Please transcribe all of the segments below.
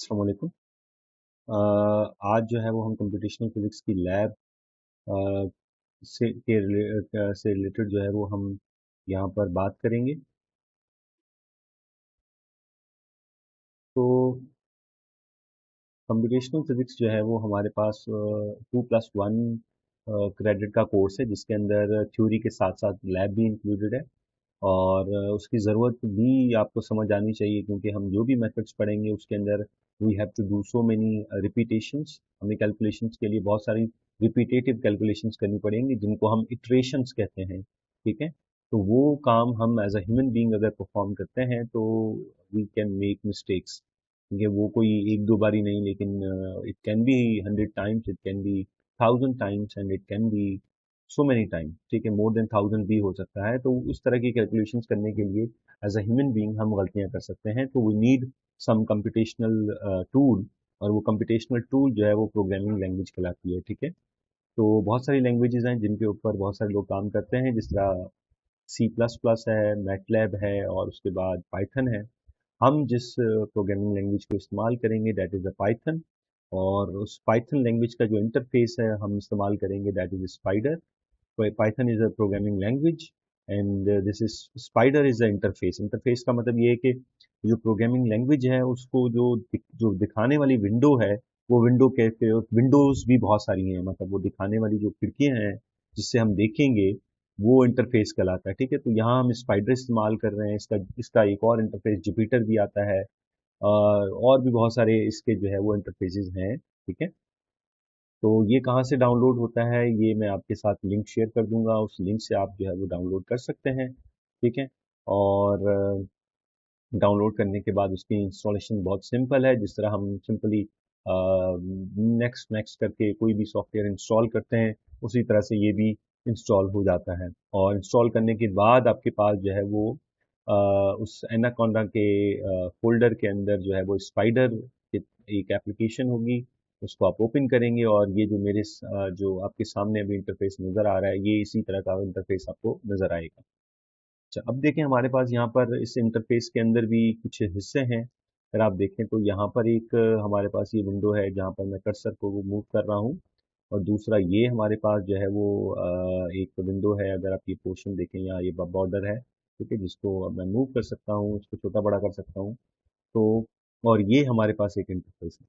अस्सलाम वालेकुम। आज जो है वो हम कंप्यूटेशनल फिजिक्स की लैब से रिलेटेड जो है वो हम यहाँ पर बात करेंगे। तो कंप्यूटेशनल फिजिक्स जो है वो हमारे पास 2+1 क्रेडिट का कोर्स है, जिसके अंदर थ्योरी के साथ साथ लैब भी इंक्लूडेड है। और उसकी ज़रूरत भी आपको समझ आनी चाहिए, क्योंकि हम जो भी मेथड्स पढ़ेंगे उसके अंदर we have to do so many repetitions. हमें कैलकुलेशंस के लिए बहुत सारी रिपीटेटिव कैलकुलेशंस करनी पड़ेंगी, जिनको हम इटरेशंस कहते हैं। ठीक है, तो वो काम हम एज अ ह्यूमन बीइंग अगर परफॉर्म करते हैं तो वी कैन मेक मिस्टेक्स। क्योंकि वो कोई एक दो बारी नहीं, लेकिन it can be 100 times, it can be 1000 times, and it can be so many time. ठीक है, मोर देन 1000 भी हो सकता है। तो उस तरह की कैलकुलेशंस करने के लिए एज अ ह्यूमन बीइंग हम गलतियां कर सकते हैं, तो we need some computational tool. और वो कंप्यूटेशनल टूल जो है वो प्रोग्रामिंग लैंग्वेज कहलाती है। ठीक है, तो बहुत सारी लैंग्वेजेस हैं जिनके ऊपर बहुत सारे लोग काम करते हैं, जिस तरह C++ है, मैटलैब है, और उसके बाद पाइथन है। हम जिस प्रोग्रामिंग लैंग्वेज को इस्तेमाल करेंगे दैट इज़ द पाइथन। और उस पाइथन लैंग्वेज का जो इंटरफेस है हम इस्तेमाल करेंगे that is spider. Python is a programming language, and this is spider is the interface. Interface का मतलब ये है कि जो प्रोग्रामिंग लैंग्वेज है उसको जो दिखाने वाली विंडो है, वो विंडो कहते हो। विंडोज भी बहुत सारी हैं, मतलब वो दिखाने वाली जो खिड़कियां हैं जिससे हम देखेंगे, वो इंटरफेस कहलाता है। ठीक है, तो यहाँ हम स्पाइडर इस्तेमाल कर रहे हैं। इसका इसका एक और इंटरफेस जुपिटर भी आता है, और भी बहुत सारे इसके जो है वो इंटरफेसेस हैं। ठीक है, तो ये कहाँ से डाउनलोड होता है, ये मैं आपके साथ लिंक शेयर कर दूंगा। उस लिंक से आप जो है वो डाउनलोड कर सकते हैं। ठीक है, और डाउनलोड करने के बाद उसकी इंस्टॉलेशन बहुत सिंपल है। जिस तरह हम सिंपली नेक्स्ट नेक्स्ट करके कोई भी सॉफ्टवेयर इंस्टॉल करते हैं, उसी तरह से ये भी इंस्टॉल हो जाता है। और इंस्टॉल करने के बाद आपके पास जो है वो उस एनाकोंडा के फोल्डर के अंदर जो है वो स्पाइडर एक एप्लीकेशन होगी। उसको आप ओपन करेंगे और ये जो जो आपके सामने अभी इंटरफेस नज़र आ रहा है, ये इसी तरह का इंटरफेस आपको नज़र आएगा। अच्छा, अब देखें हमारे पास यहाँ पर इस इंटरफेस के अंदर भी कुछ हिस्से हैं। अगर आप देखें तो यहाँ पर एक हमारे पास ये विंडो है जहाँ पर मैं कर्सर को मूव कर रहा हूँ। और दूसरा ये हमारे पास जो है वो एक विंडो है। अगर आप ये पोर्शन देखें, यहाँ ये बॉर्डर है। ठीक है, जिसको अब मैं मूव कर सकता हूँ, इसको छोटा बड़ा कर सकता हूँ। तो और ये हमारे पास एक इंटरफेस है।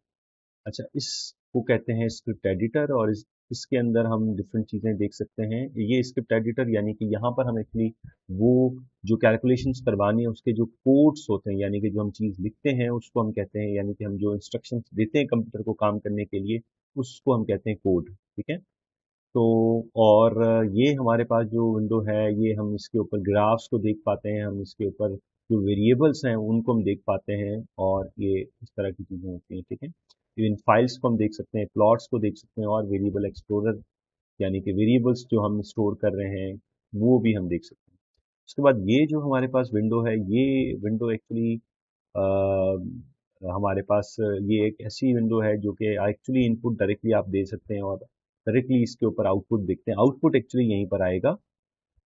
अच्छा, इसको कहते हैं स्क्रिप्ट एडिटर, और इसके अंदर हम डिफरेंट चीज़ें देख सकते हैं। ये स्क्रिप्ट एडिटर यानी कि यहाँ पर हम एक्चुअली वो जो कैलकुलेशंस करवानी है उसके जो कोड्स होते हैं, यानी कि जो हम चीज़ लिखते हैं उसको हम कहते हैं, यानी कि हम जो इंस्ट्रक्शंस देते हैं कंप्यूटर को काम करने के लिए, उसको हम कहते हैं कोड। ठीक है, तो और ये हमारे पास जो विंडो है, ये हम इसके ऊपर ग्राफ्स को देख पाते हैं, हम इसके ऊपर जो वेरिएबल्स हैं उनको हम देख पाते हैं, और ये इस तरह की चीज़ें होती हैं। ठीक है, इन फाइल्स को हम देख सकते हैं, प्लॉट्स को देख सकते हैं, और वेरिएबल एक्सप्लोरर यानी कि वेरिएबल्स जो हम स्टोर कर रहे हैं वो भी हम देख सकते हैं। उसके बाद ये जो हमारे पास विंडो है, ये विंडो एक्चुअली हमारे पास ये एक ऐसी विंडो है जो कि एक्चुअली इनपुट डायरेक्टली आप दे सकते हैं, और डायरेक्टली इसके ऊपर आउटपुट देखते हैं। आउटपुट एक्चुअली यहीं पर आएगा।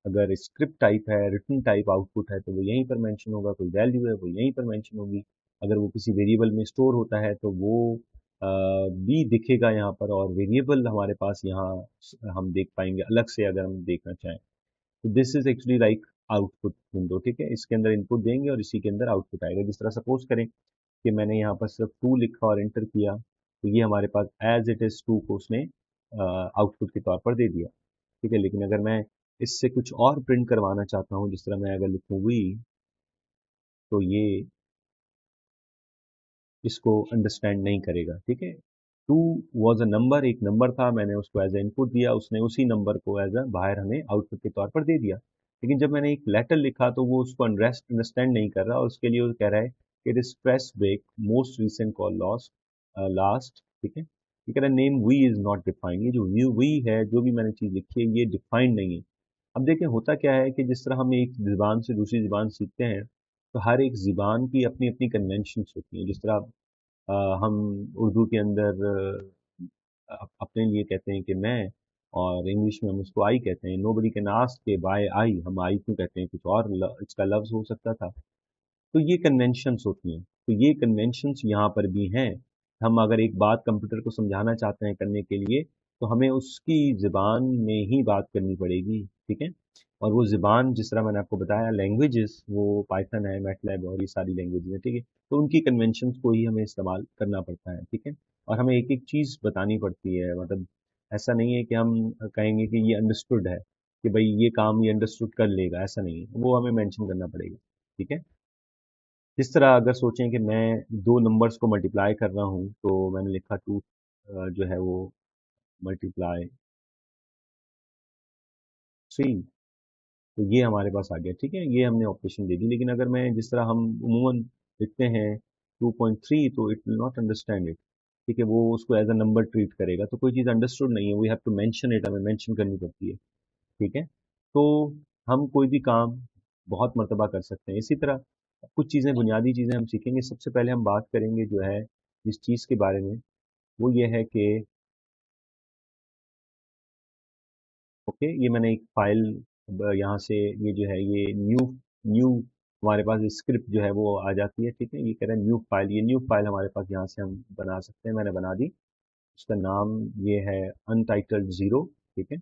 अगर स्क्रिप्ट टाइप है, रिटन टाइप आउटपुट है, तो वो यहीं पर मेंशन होगा। कोई वैल्यू है वो यहीं पर मेंशन होगी। अगर वो किसी वेरिएबल में स्टोर होता है तो वो भी दिखेगा यहाँ पर, और वेरिएबल हमारे पास यहाँ हम देख पाएंगे अलग से अगर हम देखना चाहें। तो this is actually like output window. ठीक है, इसके अंदर इनपुट देंगे और इसी के अंदर आउटपुट आएगा। जिस तरह सपोज करें कि मैंने यहाँ पर सिर्फ 2 लिखा और एंटर किया, तो ये हमारे पास एज इट इज 2 को उसने आउटपुट के तौर पर दे दिया। ठीक है, लेकिन अगर मैं इससे कुछ और प्रिंट करवाना चाहता हूँ, जिस तरह मैं अगर लिखूँ वी, तो ये इसको अंडरस्टैंड नहीं करेगा। ठीक है, टू वॉज अ नंबर, एक नंबर था, मैंने उसको एज ए इनपुट दिया, उसने उसी नंबर को एज अ बाहर हमें आउटपुट के तौर पर दे दिया। लेकिन जब मैंने एक लेटर लिखा तो वो उसको अंडरस्टैंड नहीं कर रहा, और उसके लिए वो कह रहा है कि it is traceback most recent call lost last. ठीक है, ये कह रहा है name V is not defined. ये जो वी है, जो भी मैंने चीज लिखी है, ये डिफाइंड नहीं है। अब देखें होता क्या है कि जिस तरह हम एक ज़बान से दूसरी ज़बान सीखते हैं, तो हर एक ज़बान की अपनी अपनी कन्वेंशंस होती हैं। जिस तरह हम उर्दू के अंदर अपने लिए कहते हैं कि मैं, और इंग्लिश में हम उसको आई कहते हैं। नोबडी कैन आस्क के बाय आई, हम आई क्यों कहते हैं, कुछ और इसका लफ्ज़ हो सकता था। तो ये कन्वेंशंस होती हैं। तो ये कन्वेंशंस यहाँ पर भी हैं। हम अगर एक बात कंप्यूटर को समझाना चाहते हैं करने के लिए, तो हमें उसकी ज़ुबान में ही बात करनी पड़ेगी, ठीक है? और वो ज़ुबान जिस तरह मैंने आपको बताया लैंग्वेजेस वो पाइथन है, मैटलैब और ये सारी लैंग्वेजेस हैं, ठीक है? तो उनकी कन्वेंशंस को ही हमें इस्तेमाल करना पड़ता है, ठीक है? और हमें एक-एक चीज़ बतानी पड़ती है, मतलब ऐसा नहीं है कि हम कहेंगे कि ये अंडरस्टूड है, कि भाई ये काम ये अंडरस्टूड कर लेगा, ऐसा नहीं है। वो हमें मेंशन करना पड़ेगा, ठीक है? जिस तरह अगर सोचें कि मैं दो नंबर्स को मल्टीप्लाई कर रहा हूँ, तो मैंने लिखा टू जो है वो मल्टीप्लाई थ्री, तो ये हमारे पास आ गया, ठीक है? ये हमने ऑपरेशन दे दी। लेकिन अगर मैं जिस तरह हम उमूमन लिखते हैं 2.3, तो it will not understand it, ठीक है? वो उसको एज अ नंबर ट्रीट करेगा, तो कोई चीज़ अंडरस्टूड नहीं है, we have to mention it, हमें मेंशन करनी पड़ती है, ठीक है? तो हम कोई भी काम बहुत मर्तबा कर सकते हैं। इसी तरह कुछ चीज़ें, बुनियादी चीज़ें हम सीखेंगे। सबसे पहले हम बात करेंगे जो है जिस चीज़ के बारे में, वो ये है कि ओके, ये मैंने एक फाइल यहाँ से, ये जो है ये न्यू न्यू हमारे पास स्क्रिप्ट जो है वो आ जाती है, ठीक है? ये कह रहा है न्यू फाइल, ये न्यू फाइल हमारे पास यहाँ से हम बना सकते हैं, मैंने बना दी। उसका नाम ये है अनटाइटल्ड ज़ीरो, ठीक है?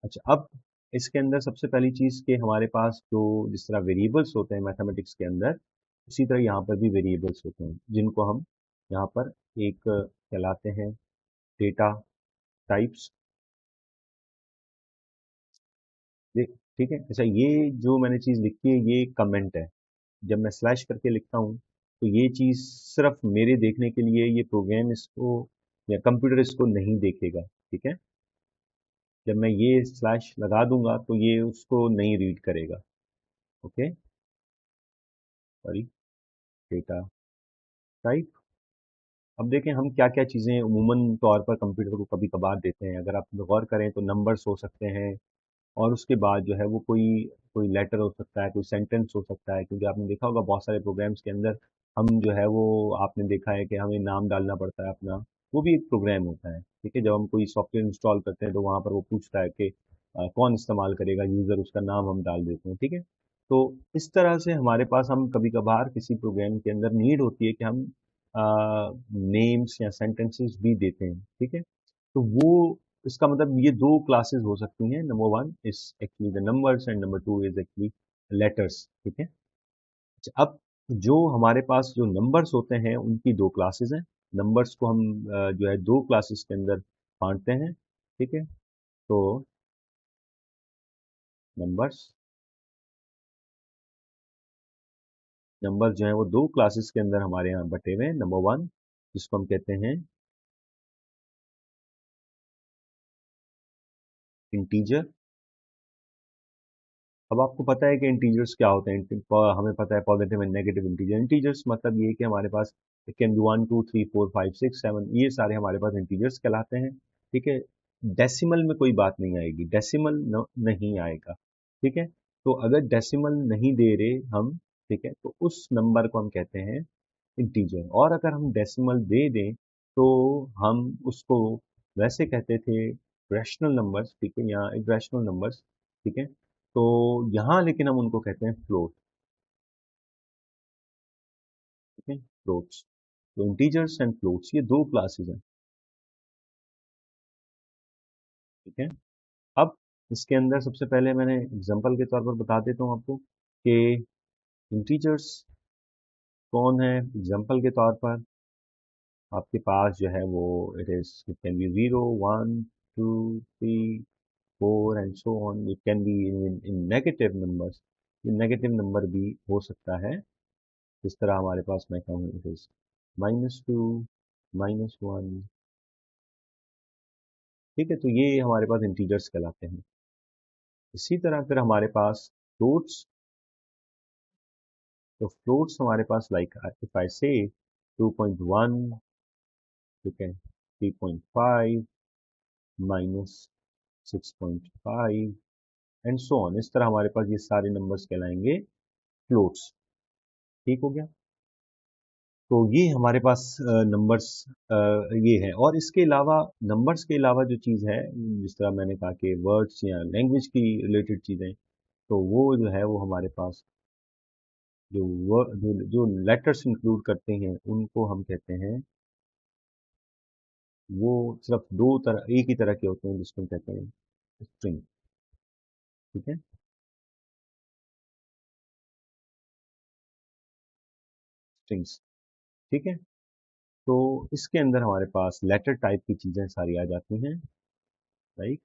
अच्छा, अब इसके अंदर सबसे पहली चीज़ कि हमारे पास जो जिस तरह वेरिएबल्स होते हैं मैथमेटिक्स के अंदर, उसी तरह यहाँ पर भी वेरिएबल्स होते हैं, जिनको हम यहाँ पर एक कहलाते हैं डेटा टाइप्स, ठीक है? अच्छा, ये जो मैंने चीज़ लिखी है ये कमेंट है। जब मैं स्लैश करके लिखता हूँ, तो ये चीज़ सिर्फ मेरे देखने के लिए, ये प्रोग्राम इसको या कंप्यूटर इसको नहीं देखेगा, ठीक है? जब मैं ये स्लैश लगा दूंगा तो ये उसको नहीं रीड करेगा, ओके? Sorry, data type. अब देखें हम क्या क्या चीज़ें उमूमन तौर पर कंप्यूटर को कभी कभार देते हैं। अगर आप गौर करें तो नंबर्स हो सकते हैं, और उसके बाद जो है वो कोई कोई लेटर हो सकता है, कोई सेंटेंस हो सकता है, क्योंकि आपने देखा होगा बहुत सारे प्रोग्राम्स के अंदर हम जो है वो, आपने देखा है कि हमें नाम डालना पड़ता है अपना, वो भी एक प्रोग्राम होता है, ठीक है? जब हम कोई सॉफ्टवेयर इंस्टॉल करते हैं तो वहाँ पर वो पूछता है कि कौन इस्तेमाल करेगा यूज़र, उसका नाम हम डाल देते हैं, ठीक है? तो इस तरह से हमारे पास, हम कभी कभार किसी प्रोग्राम के अंदर नीड होती है कि हम नेम्स या सेंटेंसेस भी देते हैं, ठीक है? तो वो, इसका मतलब ये दो क्लासेस हो सकती हैं। Number one is actually the numbers and number two is actually letters, ठीक है? अच्छा, अब जो हमारे पास जो नंबर्स होते हैं उनकी दो क्लासेस हैं। नंबर्स को हम जो है दो क्लासेस के अंदर बांटते हैं, ठीक है? तो नंबर्स नंबर जो है वो दो क्लासेस के अंदर हमारे यहाँ बटे हुए हैं। नंबर वन, जिसको हम कहते हैं इंटीजर। अब आपको पता है कि इंटीजर्स क्या होते हैं, हमें पता है positive and negative integer. Integers मतलब ये कि हमारे पास इट कैन बी 1 2 3 4 5 6 7, ये सारे हमारे पास इंटीजर्स कहलाते हैं, ठीक है? डेसिमल में कोई बात नहीं आएगी, डेसिमल नहीं आएगा, ठीक है? तो अगर डेसिमल नहीं दे रहे हम, ठीक है, तो उस नंबर को हम कहते हैं इंटीजर। और अगर हम डेसिमल दे दें तो हम उसको वैसे कहते थे रैशनल नंबर्स, ठीक है, या इरेशनल नंबर्स, ठीक है? तो यहाँ लेकिन हम उनको कहते हैं फ्लोट, ठीक है? फ्लोट्स। तो इंटीजर्स एंड फ्लोट्स ये दो क्लासेस हैं, ठीक है? अब इसके अंदर सबसे पहले मैंने एग्जांपल के तौर पर बता देता हूँ आपको कि इंटीजर्स कौन है। एग्जांपल के तौर पर आपके पास जो है वो, it is, it can be 0 1 2 3 4 and so on. It can be in negative numbers, ये नेगेटिव नंबर भी हो सकता है। जिस तरह हमारे पास मैं कहूँ इट इज -2 -1, ठीक है? तो ये हमारे पास इंटीजर्स कहलाते हैं। इसी तरह फिर हमारे पास फ्लोट्स। तो फ्लोट्स हमारे पास लाइक इफ आई से 2.1, ठीक है, 3.5 -6.5 एंड सो ऑन, इस तरह हमारे पास ये सारे नंबर्स कहलाएंगे फ्लोट्स, ठीक हो गया? तो ये हमारे पास नंबर्स ये है। और इसके अलावा, नंबर्स के अलावा जो चीज़ है, जिस तरह मैंने कहा कि वर्ड्स या लैंग्वेज की रिलेटेड चीज़ें, तो वो जो है वो हमारे पास जो लेटर्स इंक्लूड करते हैं उनको हम कहते हैं, वो सिर्फ दो तरह, एक ही तरह के होते हैं जिसको हम कहते हैं स्ट्रिंग। ठीक है, स्ट्रिंग्स। ठीक है, तो इसके अंदर हमारे पास लेटर टाइप की चीजें सारी आ जाती हैं। राइट।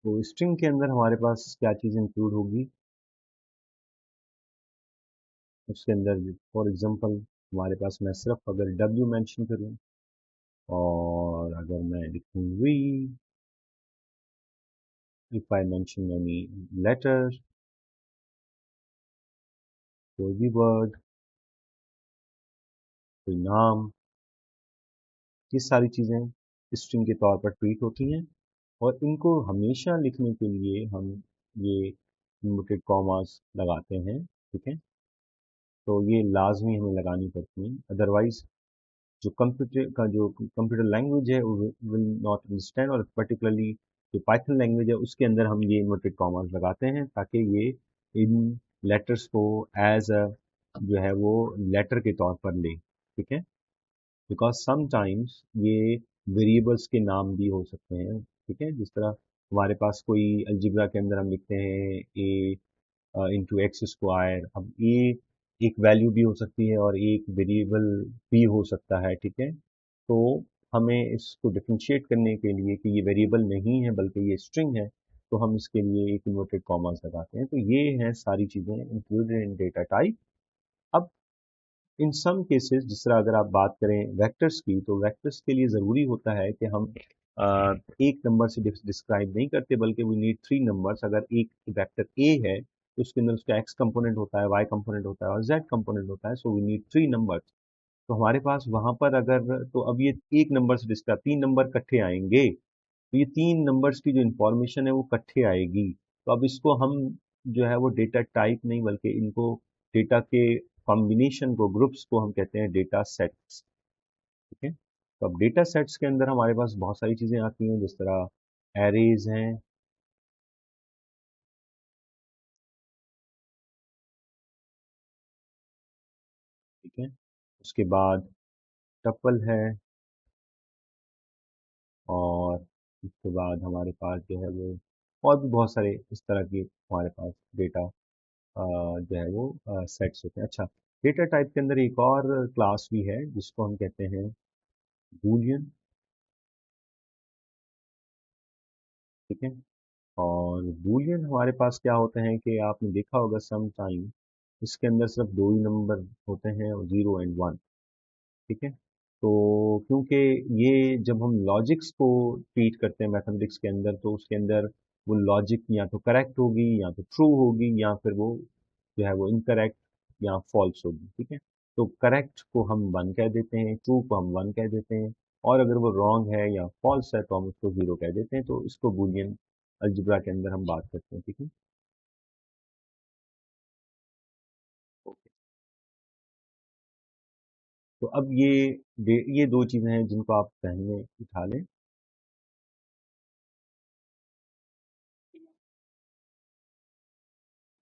तो स्ट्रिंग के अंदर हमारे पास क्या चीज इंक्लूड होगी, उसके अंदर फॉर एग्जांपल हमारे पास, मैं सिर्फ अगर डब्ल्यू मेंशन करूं और अगर मैं लिखूं V, if I mention any letter, कोई भी वर्ड, कोई नाम, ये सारी चीजें स्ट्रिंग के तौर पर ट्रीट होती हैं। और इनको हमेशा लिखने के लिए हम ये इनवर्टेड कॉमास लगाते हैं। ठीक है, तो ये लाजमी हमें लगानी पड़ती हैं, अदरवाइज जो कंप्यूटर लैंग्वेज है वो विल नॉट अंडरस्टैंड। और पर्टिकुलरली जो पाइथन लैंग्वेज है उसके अंदर हम ये इनवर्टेड कॉमास लगाते हैं ताकि ये इन लेटर्स को एज अ जो है वो लेटर के तौर पर ले। ठीक है, बिकॉज समटाइम्स ये वेरिएबल्स के नाम भी हो सकते हैं। ठीक है, जिस तरह हमारे पास कोई अलजिब्रा के अंदर हम लिखते हैं ए इंटू एक्स स्क्वायर, अब ए एक वैल्यू भी हो सकती है और एक वेरिएबल भी हो सकता है। ठीक है, तो हमें इसको डिफरेंशिएट करने के लिए कि ये वेरिएबल नहीं है बल्कि ये स्ट्रिंग है, तो हम इसके लिए एक इन्वर्टेड कॉमास लगाते हैं। तो ये हैं सारी चीज़ें इंक्लूडेड इन डेटा टाइप। अब इन सम केसेस, जिस तरह अगर आप बात करें वेक्टर्स की, तो वेक्टर्स के लिए ज़रूरी होता है कि हम एक नंबर से डिस्क्राइब नहीं करते बल्कि वी नीड थ्री नंबर्स। अगर एक वेक्टर ए है तो उसके अंदर उसका एक्स कंपोनेंट होता है, वाई कंपोनेंट होता है और जेड कंपोनेंट होता है, so we need three numbers. तो हमारे पास वहां पर अगर, तो अब ये एक नंबर से डिस्क्राइब, तीन नंबर इकट्ठे आएंगे, तो ये तीन नंबर्स की जो इंफॉर्मेशन है वो इकट्ठे आएगी। तो अब इसको हम जो है वो डेटा टाइप नहीं बल्कि इनको डेटा के कॉम्बिनेशन को, ग्रुप्स को हम कहते हैं डेटा सेट्स। ठीक है, तो अब डेटा सेट्स के अंदर हमारे पास बहुत सारी चीजें आती हैं, जिस तरह एरेज हैं। ठीक है, उसके बाद टपल है, और उसके बाद हमारे पास जो है वो और भी बहुत सारे इस तरह की हमारे पास डेटा जो है वो सेट्स होते हैं। अच्छा, डेटा टाइप के अंदर एक और क्लास भी है जिसको हम कहते हैं बूलियन। ठीक है, और बूलियन हमारे पास क्या होते हैं कि आपने देखा होगा सम टाइम इसके अंदर सिर्फ दो ही नंबर होते हैं, जीरो एंड वन। ठीक है, तो क्योंकि ये जब हम लॉजिक्स को ट्रीट करते हैं मैथमेटिक्स के अंदर, तो उसके अंदर वो लॉजिक या तो करेक्ट होगी या तो ट्रू होगी या फिर वो जो है वो इनकरेक्ट या फॉल्स होगी। ठीक है, तो करेक्ट को हम वन कह देते हैं, ट्रू को हम वन कह देते हैं, और अगर वो रॉन्ग है या फॉल्स है तो हम उसको जीरो कह देते हैं। तो इसको बूलियन अलजेब्रा के अंदर हम बात करते हैं। ठीक है, ओके। तो अब ये दो चीजें हैं जिनको आप ध्यान में उठा लें।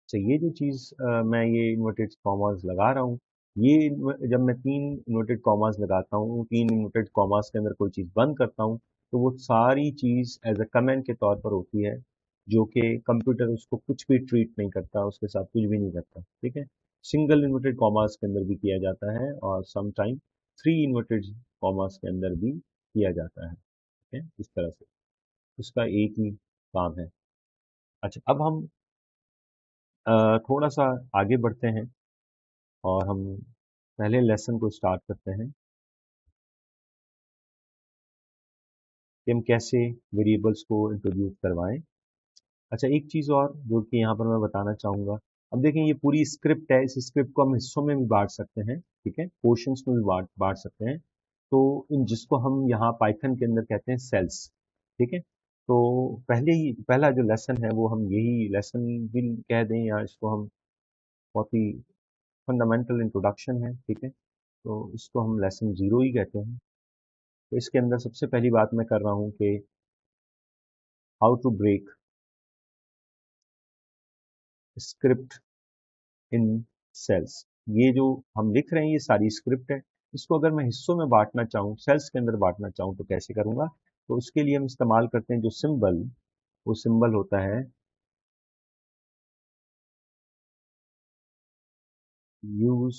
अच्छा, ये जो चीज़ मैं ये इन्वर्टेड कॉमास लगा रहा हूँ, जब मैं तीन इन्वर्टेड कॉमास लगाता हूँ, तीन इन्वर्टेड कॉमास के अंदर कोई चीज़ बंद करता हूँ, तो वो सारी चीज़ एज अ कमेंट के तौर पर होती है, जो कि कंप्यूटर उसको कुछ भी ट्रीट नहीं करता, उसके साथ कुछ भी नहीं करता। ठीक है, सिंगल इन्वर्टेड कॉमास के अंदर भी किया जाता है और some time three inverted commas के अंदर भी किया जाता है। ठीक है, इस तरह से उसका एक ही काम है। अच्छा, अब हम थोड़ा सा आगे बढ़ते हैं और हम पहले लेसन को स्टार्ट करते हैं कि हम कैसे वेरिएबल्स को इंट्रोड्यूस करवाएं। अच्छा, एक चीज़ और जो कि यहाँ पर मैं बताना चाहूँगा अब देखें ये पूरी स्क्रिप्ट है, इस स्क्रिप्ट को हम हिस्सों में भी बांट सकते हैं, ठीक है, पोर्शंस में भी बांट सकते हैं। तो इन जिसको हम यहाँ पाइथन के अंदर कहते हैं सेल्स, ठीक है। तो पहला जो लेसन है वो हम यही लेसन भी कह दें, या इसको हम बहुत ही फंडामेंटल इंट्रोडक्शन है, ठीक है, तो इसको हम लेसन 0 ही कहते हैं। तो इसके अंदर सबसे पहली बात मैं कर रहा हूँ कि how to break script in cells. ये जो हम लिख रहे हैं ये सारी स्क्रिप्ट है, इसको अगर मैं हिस्सों में बांटना चाहूँ, सेल्स के अंदर बांटना चाहूँ, तो कैसे करूँगा? तो उसके लिए हम इस्तेमाल करते हैं जो सिंबल, वो सिंबल होता है यूज,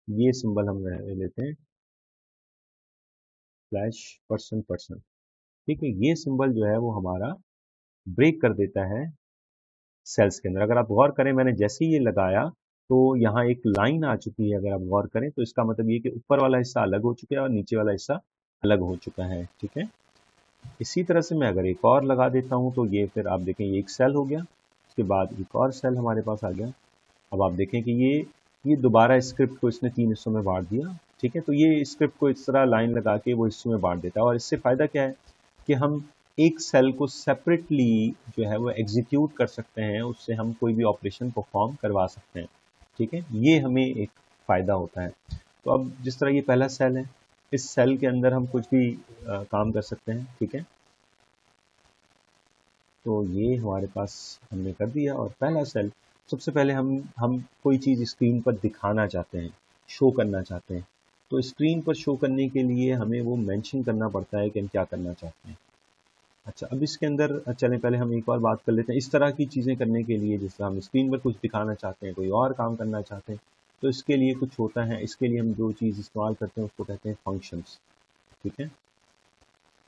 ये सिंबल हम लेते हैं स्लैश %, ठीक है। ये सिंबल जो है वो हमारा ब्रेक कर देता है सेल्स के अंदर। अगर आप गौर करें, मैंने जैसे ही ये लगाया तो यहाँ एक लाइन आ चुकी है, अगर आप गौर करें तो इसका मतलब ये कि ऊपर वाला हिस्सा अलग हो चुका है और नीचे वाला हिस्सा अलग हो चुका है, ठीक है। इसी तरह से मैं अगर एक और लगा देता हूँ तो ये फिर आप देखें ये एक सेल हो गया, उसके बाद एक और सेल हमारे पास आ गया। अब आप देखें कि ये दोबारा स्क्रिप्ट को इसने 3 हिस्सों में बांट दिया, ठीक है। तो ये स्क्रिप्ट को इस तरह लाइन लगा के वो हिस्सों में बांट देता है, और इससे फ़ायदा क्या है कि हम एक सेल को सेपरेटली जो है वो एग्जीक्यूट कर सकते हैं, उससे हम कोई भी ऑपरेशन परफॉर्म करवा सकते हैं, ठीक है। ये हमें एक फ़ायदा होता है। तो अब जिस तरह ये पहला सेल है, इस सेल के अंदर हम कुछ भी काम कर सकते हैं, ठीक है। तो ये हमारे पास हमने कर दिया। और पहला सेल, सबसे पहले हम कोई चीज़ स्क्रीन पर दिखाना चाहते हैं, शो करना चाहते हैं, तो स्क्रीन पर शो करने के लिए हमें वो मेंशन करना पड़ता है कि हम क्या करना चाहते हैं। अच्छा, अब इसके अंदर चलें, पहले हम एक और बात कर लेते हैं। इस तरह की चीज़ें करने के लिए, जैसे हम स्क्रीन पर कुछ दिखाना चाहते हैं, कोई और काम करना चाहते हैं, तो इसके लिए कुछ होता है। इसके लिए हम जो चीज़ इस्तेमाल करते हैं उसको कहते हैं फंक्शंस, ठीक है।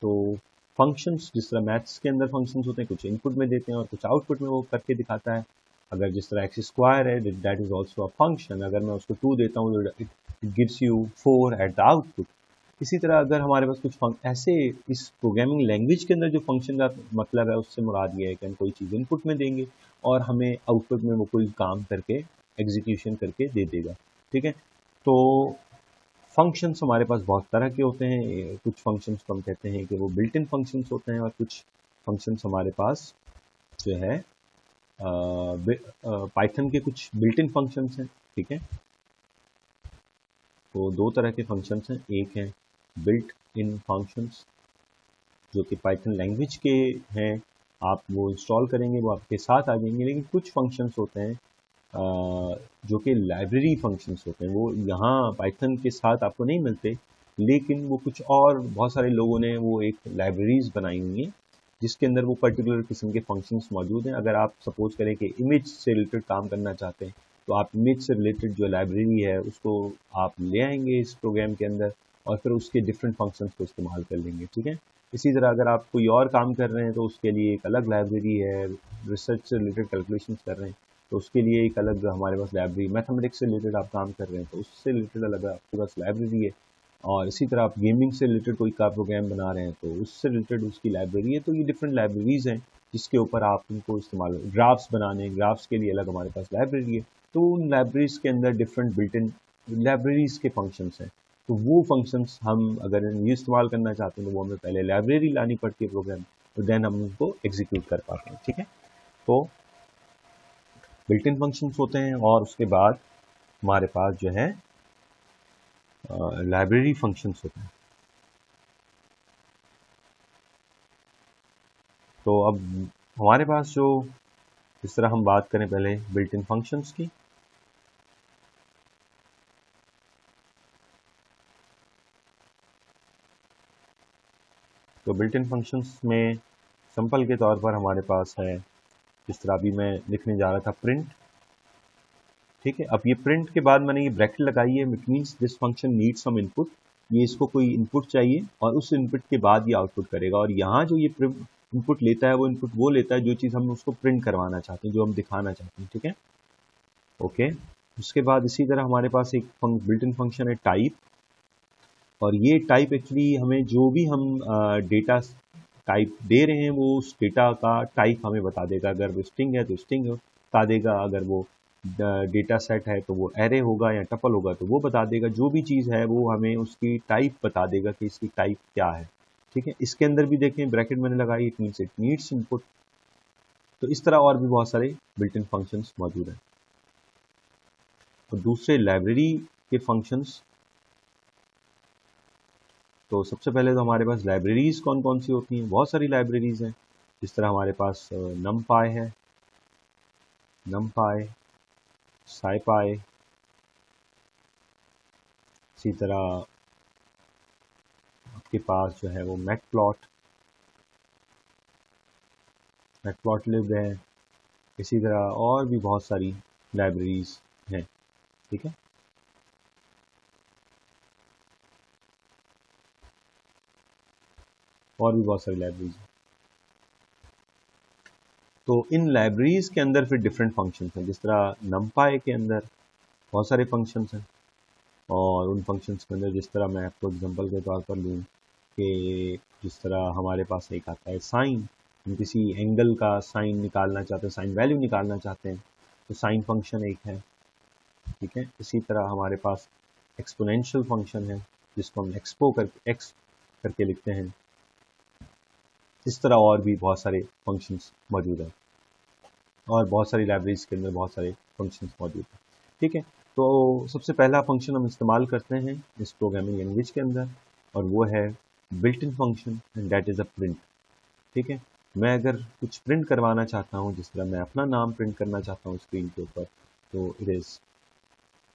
तो फंक्शंस, जिस तरह मैथ्स के अंदर फंक्शंस होते हैं, कुछ इनपुट में देते हैं और कुछ आउटपुट में वो करके दिखाता है। अगर जिस तरह एक्स स्क्वायर है, that is also a function, अगर मैं उसको 2 देता हूँ तो it gives you 4 at the output. इसी तरह अगर हमारे पास कुछ ऐसे, इस प्रोग्रामिंग लैंग्वेज के अंदर जो फंक्शन का मतलब है उससे मुराद ये है कि हम कोई चीज़ इनपुट में देंगे और हमें आउटपुट में वो कोई काम करके एग्जीक्यूशन करके दे देगा, ठीक है। तो फंक्शंस हमारे पास बहुत तरह के होते हैं। कुछ फंक्शंस को हम कहते हैं कि वो बिल्ट इन फंक्शंस होते हैं, और कुछ फंक्शंस हमारे पास जो है पाइथन के कुछ बिल्ट इन फंक्शंस हैं, ठीक है। तो दो तरह के फंक्शंस हैं, एक है बिल्ट इन फंक्शंस जो कि पाइथन लैंग्वेज के हैं, आप वो इंस्टॉल करेंगे वो आपके साथ आ जाएंगे। लेकिन कुछ फंक्शंस होते हैं जो कि लाइब्रेरी फंक्शंस होते हैं, वो यहाँ पाइथन के साथ आपको नहीं मिलते, लेकिन वो कुछ और बहुत सारे लोगों ने वो एक लाइब्रेरीज बनाई हुई हैं जिसके अंदर वो पर्टिकुलर किस्म के फंक्शंस मौजूद हैं। अगर आप सपोज करें कि इमेज से रिलेटेड काम करना चाहते हैं, तो आप इमेज से रिलेटेड जो लाइब्रेरी है उसको आप ले आएंगे इस प्रोग्राम के अंदर और फिर उसके डिफरेंट फंक्शंस को इस्तेमाल कर लेंगे, ठीक है। इसी तरह अगर आप कोई और काम कर रहे हैं तो उसके लिए एक अलग लाइब्रेरी है, रिसर्च से रिलेटेड कैलकुलेशंस कर रहे हैं तो उसके लिए एक अलग हमारे पास लाइब्रेरी, मैथमेटिक्स से रिलेटेड आप काम कर रहे हैं तो उससे रिलेटेड अलग आपके पास लाइब्रेरी है। और इसी तरह आप गेमिंग से रिलेटेड कोई का प्रोग्राम बना रहे हैं तो उससे रिलेटेड उसकी लाइब्रेरी है। तो ये डिफरेंट लाइब्रेरीज हैं जिसके ऊपर आप उनको इस्तेमाल, ग्राफ्स बनाने, ग्राफ्स के लिए अलग हमारे पास लाइब्रेरी है। तो उन लाइब्रेरीज के अंदर डिफरेंट बिल्ट इन लाइब्रेरीज के फंक्शंस हैं। तो वो फंक्शंस हम अगर ये इस्तेमाल करना चाहते हैं तो वो हमें पहले लाइब्रेरी लानी पड़ती है प्रोग्राम, तो देन हम उनको एग्जीक्यूट कर पाते हैं, ठीक है। तो बिल्ट इन फंक्शंस होते हैं और उसके बाद हमारे पास जो है लाइब्रेरी फंक्शंस होते हैं। तो अब हमारे पास जो, इस तरह हम बात करें पहले बिल्ट इन फंक्शंस की, तो बिल्ट इन फंक्शंस में सिंपल के तौर पर हमारे पास है, जिस तरह अभी मैं लिखने जा रहा था प्रिंट, ठीक है। अब ये प्रिंट के बाद मैंने ये ब्रैकेट लगाई है, it means this function needs some input, ये इसको कोई इनपुट चाहिए और उस इनपुट के बाद ये आउटपुट करेगा। और यहाँ जो ये इनपुट लेता है वो इनपुट वो लेता है जो चीज़ हम उसको प्रिंट करवाना चाहते हैं, जो हम दिखाना चाहते हैं, ठीक है, ओके। उसके बाद इसी तरह हमारे पास एक बिल्ट इन फंक्शन है टाइप, और ये टाइप एक्चुअली हमें जो भी हम डेटा टाइप दे रहे हैं वो उस डेटा का टाइप हमें बता देगा। अगर वो स्ट्रिंग है तो स्ट्रिंग बता देगा, अगर वो डेटा सेट है तो वो एरे होगा या टपल होगा तो वो बता देगा, जो भी चीज़ है वो हमें उसकी टाइप बता देगा कि इसकी टाइप क्या है। ठीक है, इसके अंदर भी देखें ब्रैकेट मैंने लगाई, it means it needs input. तो इस तरह और भी बहुत सारे बिल्ट इन फंक्शंस मौजूद हैं। तो दूसरे लाइब्रेरी के फंक्शंस, तो सबसे पहले तो हमारे पास लाइब्रेरीज कौन कौन सी होती हैं, बहुत सारी लाइब्रेरीज हैं। जिस तरह हमारे पास नमपाई है, नमपाई, साइपाई, इसी तरह आपके पास जो है वो मैटप्लॉटलिब है, इसी तरह और भी बहुत सारी लाइब्रेरीज हैं। ठीक है, और भी बहुत सारी लाइब्रेरीज हैं। तो इन लाइब्रेरीज के अंदर फिर डिफरेंट फंक्शंस हैं। जिस तरह नमपाई के अंदर बहुत सारे फंक्शंस हैं, और उन फंक्शंस के अंदर जिस तरह मैं आपको एग्जांपल के तौर पर लूँ कि जिस तरह हमारे पास एक आता है साइन, हम किसी एंगल का साइन निकालना चाहते हैं, साइन वैल्यू निकालना चाहते हैं, तो साइन फंक्शन एक है। ठीक है, इसी तरह हमारे पास एक्सपोनेंशियल फंक्शन है जिसको हम एक्स करके लिखते हैं। इस तरह और भी बहुत सारे फंक्शंस मौजूद हैं, और बहुत सारी लाइब्रेरीज के अंदर बहुत सारे फंक्शंस मौजूद हैं। ठीक है, तो सबसे पहला फंक्शन हम इस्तेमाल करते हैं इस प्रोग्रामिंग लैंग्वेज के अंदर, और वो है built in function, and that is a print. ठीक है, मैं अगर कुछ प्रिंट करवाना चाहता हूँ, जिस तरह मैं अपना नाम प्रिंट करना चाहता हूँ स्क्रीन के ऊपर, तो इट इज़,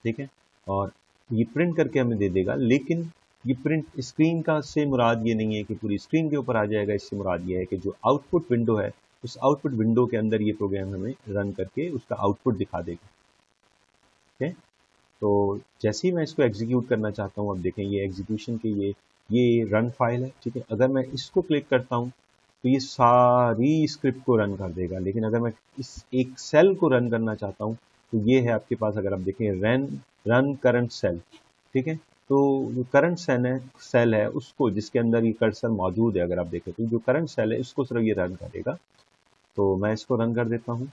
ठीक है, और ये प्रिंट करके हमें दे देगा। लेकिन ये प्रिंट स्क्रीन का से मुराद ये नहीं है कि पूरी स्क्रीन के ऊपर आ जाएगा, इससे मुराद ये है कि जो आउटपुट विंडो है, उस आउटपुट विंडो के अंदर ये प्रोग्राम हमें रन करके उसका आउटपुट दिखा देगा। ठीक है, तो जैसे ही मैं इसको एग्जीक्यूट करना चाहता हूँ, अब देखें ये एग्जीक्यूशन के ये रन फाइल है। ठीक है, अगर मैं इसको क्लिक करता हूँ तो ये सारी स्क्रिप्ट को रन कर देगा। लेकिन अगर मैं इस एक सेल को रन करना चाहता हूँ, तो ये है आपके पास, अगर आप देखें रन करंट सेल। ठीक है, तो जो करंट सेल है उसको, जिसके अंदर ये कर्सर मौजूद है, अगर आप देखें तो जो करंट सेल है उसको सिर्फ ये रन करेगा। तो मैं इसको रन कर देता हूँ,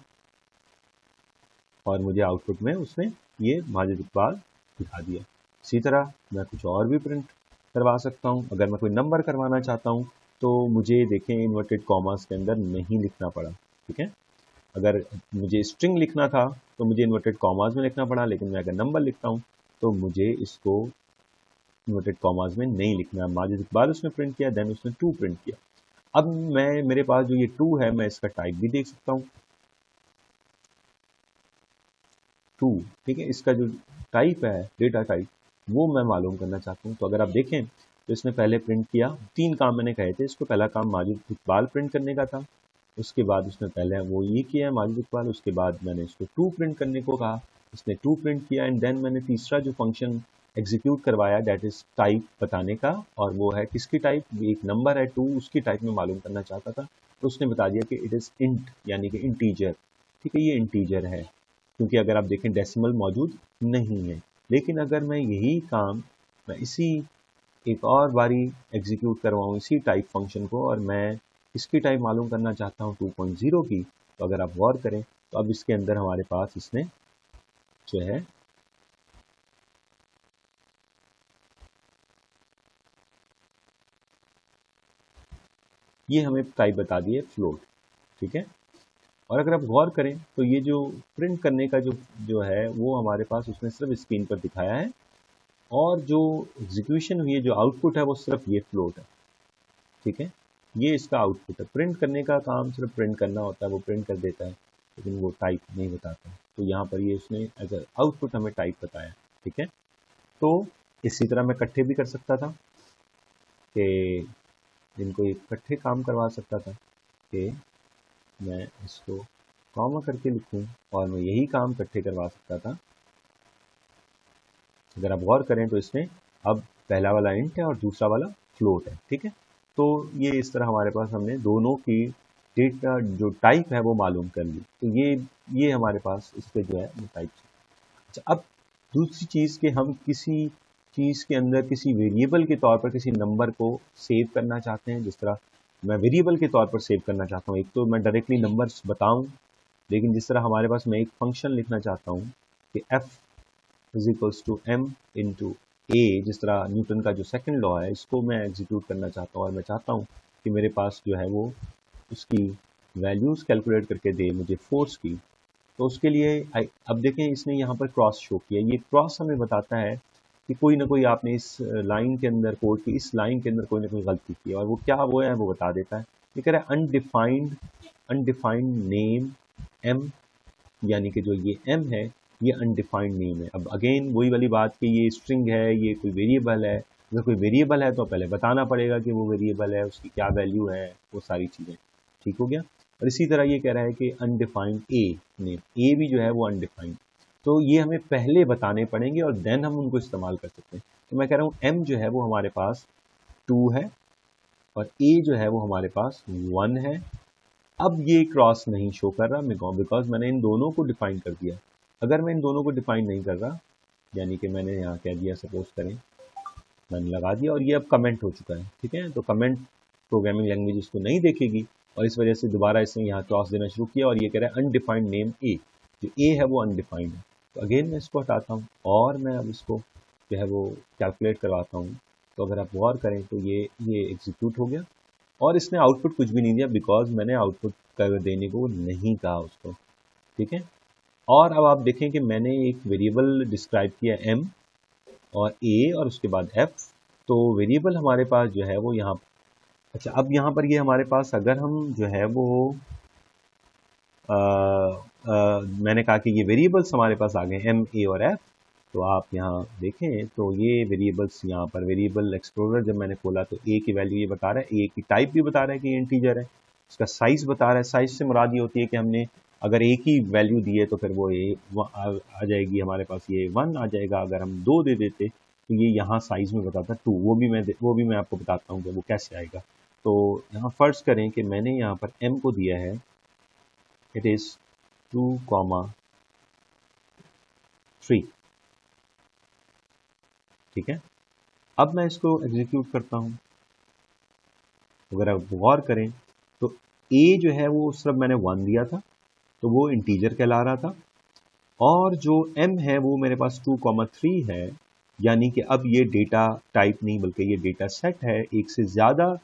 और मुझे आउटपुट में उसने ये माजिद इकबाल दिखा दिया। इसी तरह मैं कुछ और भी प्रिंट करवा सकता हूँ। अगर मैं कोई नंबर करवाना चाहता हूँ तो मुझे देखें इन्वर्टेड कॉमास के अंदर नहीं लिखना पड़ा। ठीक है, अगर मुझे स्ट्रिंग लिखना था तो मुझे इन्वर्टेड कॉमास में लिखना पड़ा, लेकिन मैं अगर नंबर लिखता हूँ तो मुझे इसको इन्वर्टेड कॉमास में नहीं लिखना। माजिद इकबाल उसने प्रिंट किया, देन उसने 2 प्रिंट किया। अब मेरे पास जो ये 2 है, मैं इसका टाइप भी देख सकता हूँ, 2। ठीक है, इसका जो टाइप है, डेटा टाइप, वो मैं मालूम करना चाहता हूँ। तो अगर आप देखें तो इसने पहले प्रिंट किया, 3 काम मैंने कहे थे। इसको पहला काम माजिद इकबाल प्रिंट करने का था, उसके बाद उसने पहले वो ये किया माजिद इकबाल, उसके बाद मैंने इसको 2 प्रिंट करने को कहा, इसने 2 प्रिंट किया, एंड देन मैंने तीसरा जो फंक्शन एग्जीक्यूट करवाया, दैट इज टाइप बताने का, और वो है किसकी टाइप, एक नंबर है 2, उसकी टाइप में मालूम करना चाहता था। तो उसने बता दिया कि इट इज़ इंट, यानी कि इंटीजर। ठीक है, ये इंटीजर है, क्योंकि अगर आप देखें डेसिमल मौजूद नहीं है। लेकिन अगर मैं यही काम मैं इसी एक और बारी एग्जीक्यूट करवाऊँ इसी टाइप फंक्शन को, और मैं इसकी टाइप मालूम करना चाहता हूँ 2.0 की, तो अगर आप गौर करें तो अब इसके अंदर हमारे पास इसने जो है ये हमें टाइप बता दी है फ्लोट। ठीक है, और अगर आप गौर करें तो ये जो प्रिंट करने का जो है वो हमारे पास उसने सिर्फ स्क्रीन पर दिखाया है, और जो एग्जीक्यूशन हुई है, जो आउटपुट है, वो सिर्फ ये फ्लोट है। ठीक है, ये इसका आउटपुट है। प्रिंट करने का काम सिर्फ प्रिंट करना होता है, वो प्रिंट कर देता है, लेकिन वो टाइप नहीं बताता। तो यहाँ पर ये उसने एज आउटपुट हमें टाइप बताया। ठीक है, तो इसी तरह मैं इकट्ठे भी कर सकता था कि इनको इकट्ठे काम करवा सकता था कि मैं इसको कॉमा करके लिखूं, और मैं यही काम इकट्ठे करवा सकता था। अगर आप गौर करें तो इसमें अब पहला वाला इंट है और दूसरा वाला फ्लोट है। ठीक है, तो ये इस तरह हमारे पास हमने दोनों की डेटा जो टाइप है वो मालूम कर ली। तो ये हमारे पास इसके जो है वो टाइप है। अच्छा, अब दूसरी चीज़ कि हम किसी चीज़ के अंदर किसी वेरिएबल के तौर पर किसी नंबर को सेव करना चाहते हैं। जिस तरह मैं वेरिएबल के तौर पर सेव करना चाहता हूँ, एक तो मैं डायरेक्टली नंबर्स बताऊँ लेकिन जिस तरह हमारे पास मैं एक फंक्शन लिखना चाहता हूँ कि f is equals to m into ए, जिस तरह न्यूटन का जो सेकंड लॉ है इसको मैं एग्जीक्यूट करना चाहता हूँ और मैं चाहता हूँ कि मेरे पास जो है वो उसकी वैल्यूज़ कैलकुलेट करके दे मुझे फोर्स की। तो उसके लिए अब देखें इसने यहाँ पर क्रॉस शो किया। ये क्रॉस हमें बताता है कि कोई ना कोई आपने इस लाइन के अंदर, कोड की इस लाइन के अंदर कोई ना कोई गलती की, और वो क्या वो है वो बता देता है। ये कह रहा है अनडिफाइंड नेम एम, यानी कि जो ये एम है ये अनडिफाइंड नेम है। अब अगेन वही वाली बात कि ये स्ट्रिंग है, ये कोई वेरिएबल है। अगर कोई वेरिएबल है तो पहले बताना पड़ेगा कि वो वेरिएबल है, उसकी क्या वैल्यू है, वो सारी चीज़ें। ठीक हो गया। और इसी तरह ये कह रहा है कि अनडिफाइंड ए नेम, ए भी जो है वो अनडिफाइंड। तो ये हमें पहले बताने पड़ेंगे और देन हम उनको इस्तेमाल कर सकते हैं। तो मैं कह रहा हूँ एम जो है वो हमारे पास 2 है और ए जो है वो हमारे पास 1 है। अब ये क्रॉस नहीं शो कर रहा बिकॉज मैंने इन दोनों को डिफाइन कर दिया। अगर मैं इन दोनों को डिफाइन नहीं कर रहा, यानी कि मैंने यहाँ कह दिया, सपोज करें मैंने लगा दिया और ये अब कमेंट हो चुका है, ठीक है। तो कमेंट प्रोग्रामिंग लैंग्वेज इसको नहीं देखेगी और इस वजह से दोबारा इसने यहाँ क्रॉस देना शुरू किया और ये कह रहा है अनडिफाइंड नेम ए, जो ए है वो अनडिफाइंड है। तो अगेन मैं इसको हटाता हूँ और मैं अब इसको जो है वो कैलकुलेट करवाता हूँ। तो अगर आप गौर करें तो ये एग्जीक्यूट हो गया और इसने आउटपुट कुछ भी नहीं दिया बिकॉज मैंने आउटपुट कर देने को नहीं कहा उसको, ठीक है। और अब आप देखें कि मैंने एक वेरिएबल डिस्क्राइब किया m और a और उसके बाद f। तो वेरिएबल हमारे पास जो है वो यहाँ, अच्छा अब यहाँ पर ये हमारे पास अगर हम जो है वो मैंने कहा कि ये वेरिएबल्स हमारे पास आ गए m, a और f। तो आप यहाँ देखें तो ये वेरिएबल्स यहाँ पर वेरिएबल एक्सप्लोरर जब मैंने खोला तो a की वैल्यू ये बता रहा है, a की टाइप भी बता रहा है कि इंटीजर है, इसका साइज बता रहा है। साइज से मुराद ये होती है कि हमने अगर एक ही वैल्यू दी है तो फिर वो आ जाएगी हमारे पास, ये 1 आ जाएगा। अगर हम 2 दे देते तो ये यहाँ साइज में बताता 2। वो भी मैं आपको बताता हूँ कि वो कैसे आएगा। तो यहाँ फर्ज करें कि मैंने यहाँ पर m को दिया है, इट इज़ 2,3, ठीक है। अब मैं इसको एग्जीक्यूट करता हूँ। अगर आप गौर करें तो a जो है वो उस तरफ मैंने 1 दिया था तो वो इंटीजर कहला रहा था, और जो m है वो मेरे पास 2,3 है, यानी कि अब ये डेटा टाइप नहीं बल्कि ये डेटा सेट है। एक से ज़्यादा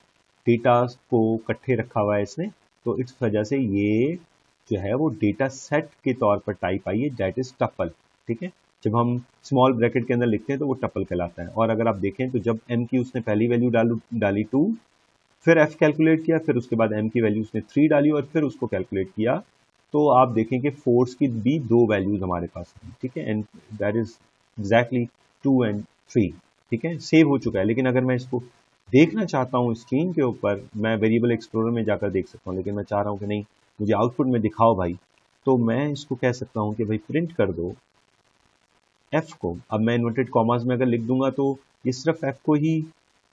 डेटा को इकट्ठे रखा हुआ है इसने, तो इस वजह से ये जो है वो डेटा सेट के तौर पर टाइप आई है, दैट इज टपल, ठीक है। जब हम स्मॉल ब्रैकेट के अंदर लिखते हैं तो वो टपल कहलाता है। और अगर आप देखें तो जब m की उसने पहली वैल्यू डाली 2, फिर f कैलकुलेट किया, फिर उसके बाद m की वैल्यू उसने 3 डाली और फिर उसको कैलकुलेट किया, तो आप देखें कि फोर्स की भी 2 वैल्यूज हमारे पास हैं, ठीक है। And that is exactly 2 and 3, ठीक है, सेव हो चुका है। लेकिन अगर मैं इसको देखना चाहता हूँ स्क्रीन के ऊपर, मैं वेरिएबल एक्सप्लोरर में जाकर देख सकता हूँ, लेकिन मैं चाह रहा हूँ कि नहीं मुझे आउटपुट में दिखाओ भाई। तो मैं इसको कह सकता हूँ कि भाई प्रिंट कर दो f को। अब मैं इन्वर्टेड कॉमास में अगर लिख दूंगा तो ये सिर्फ f को ही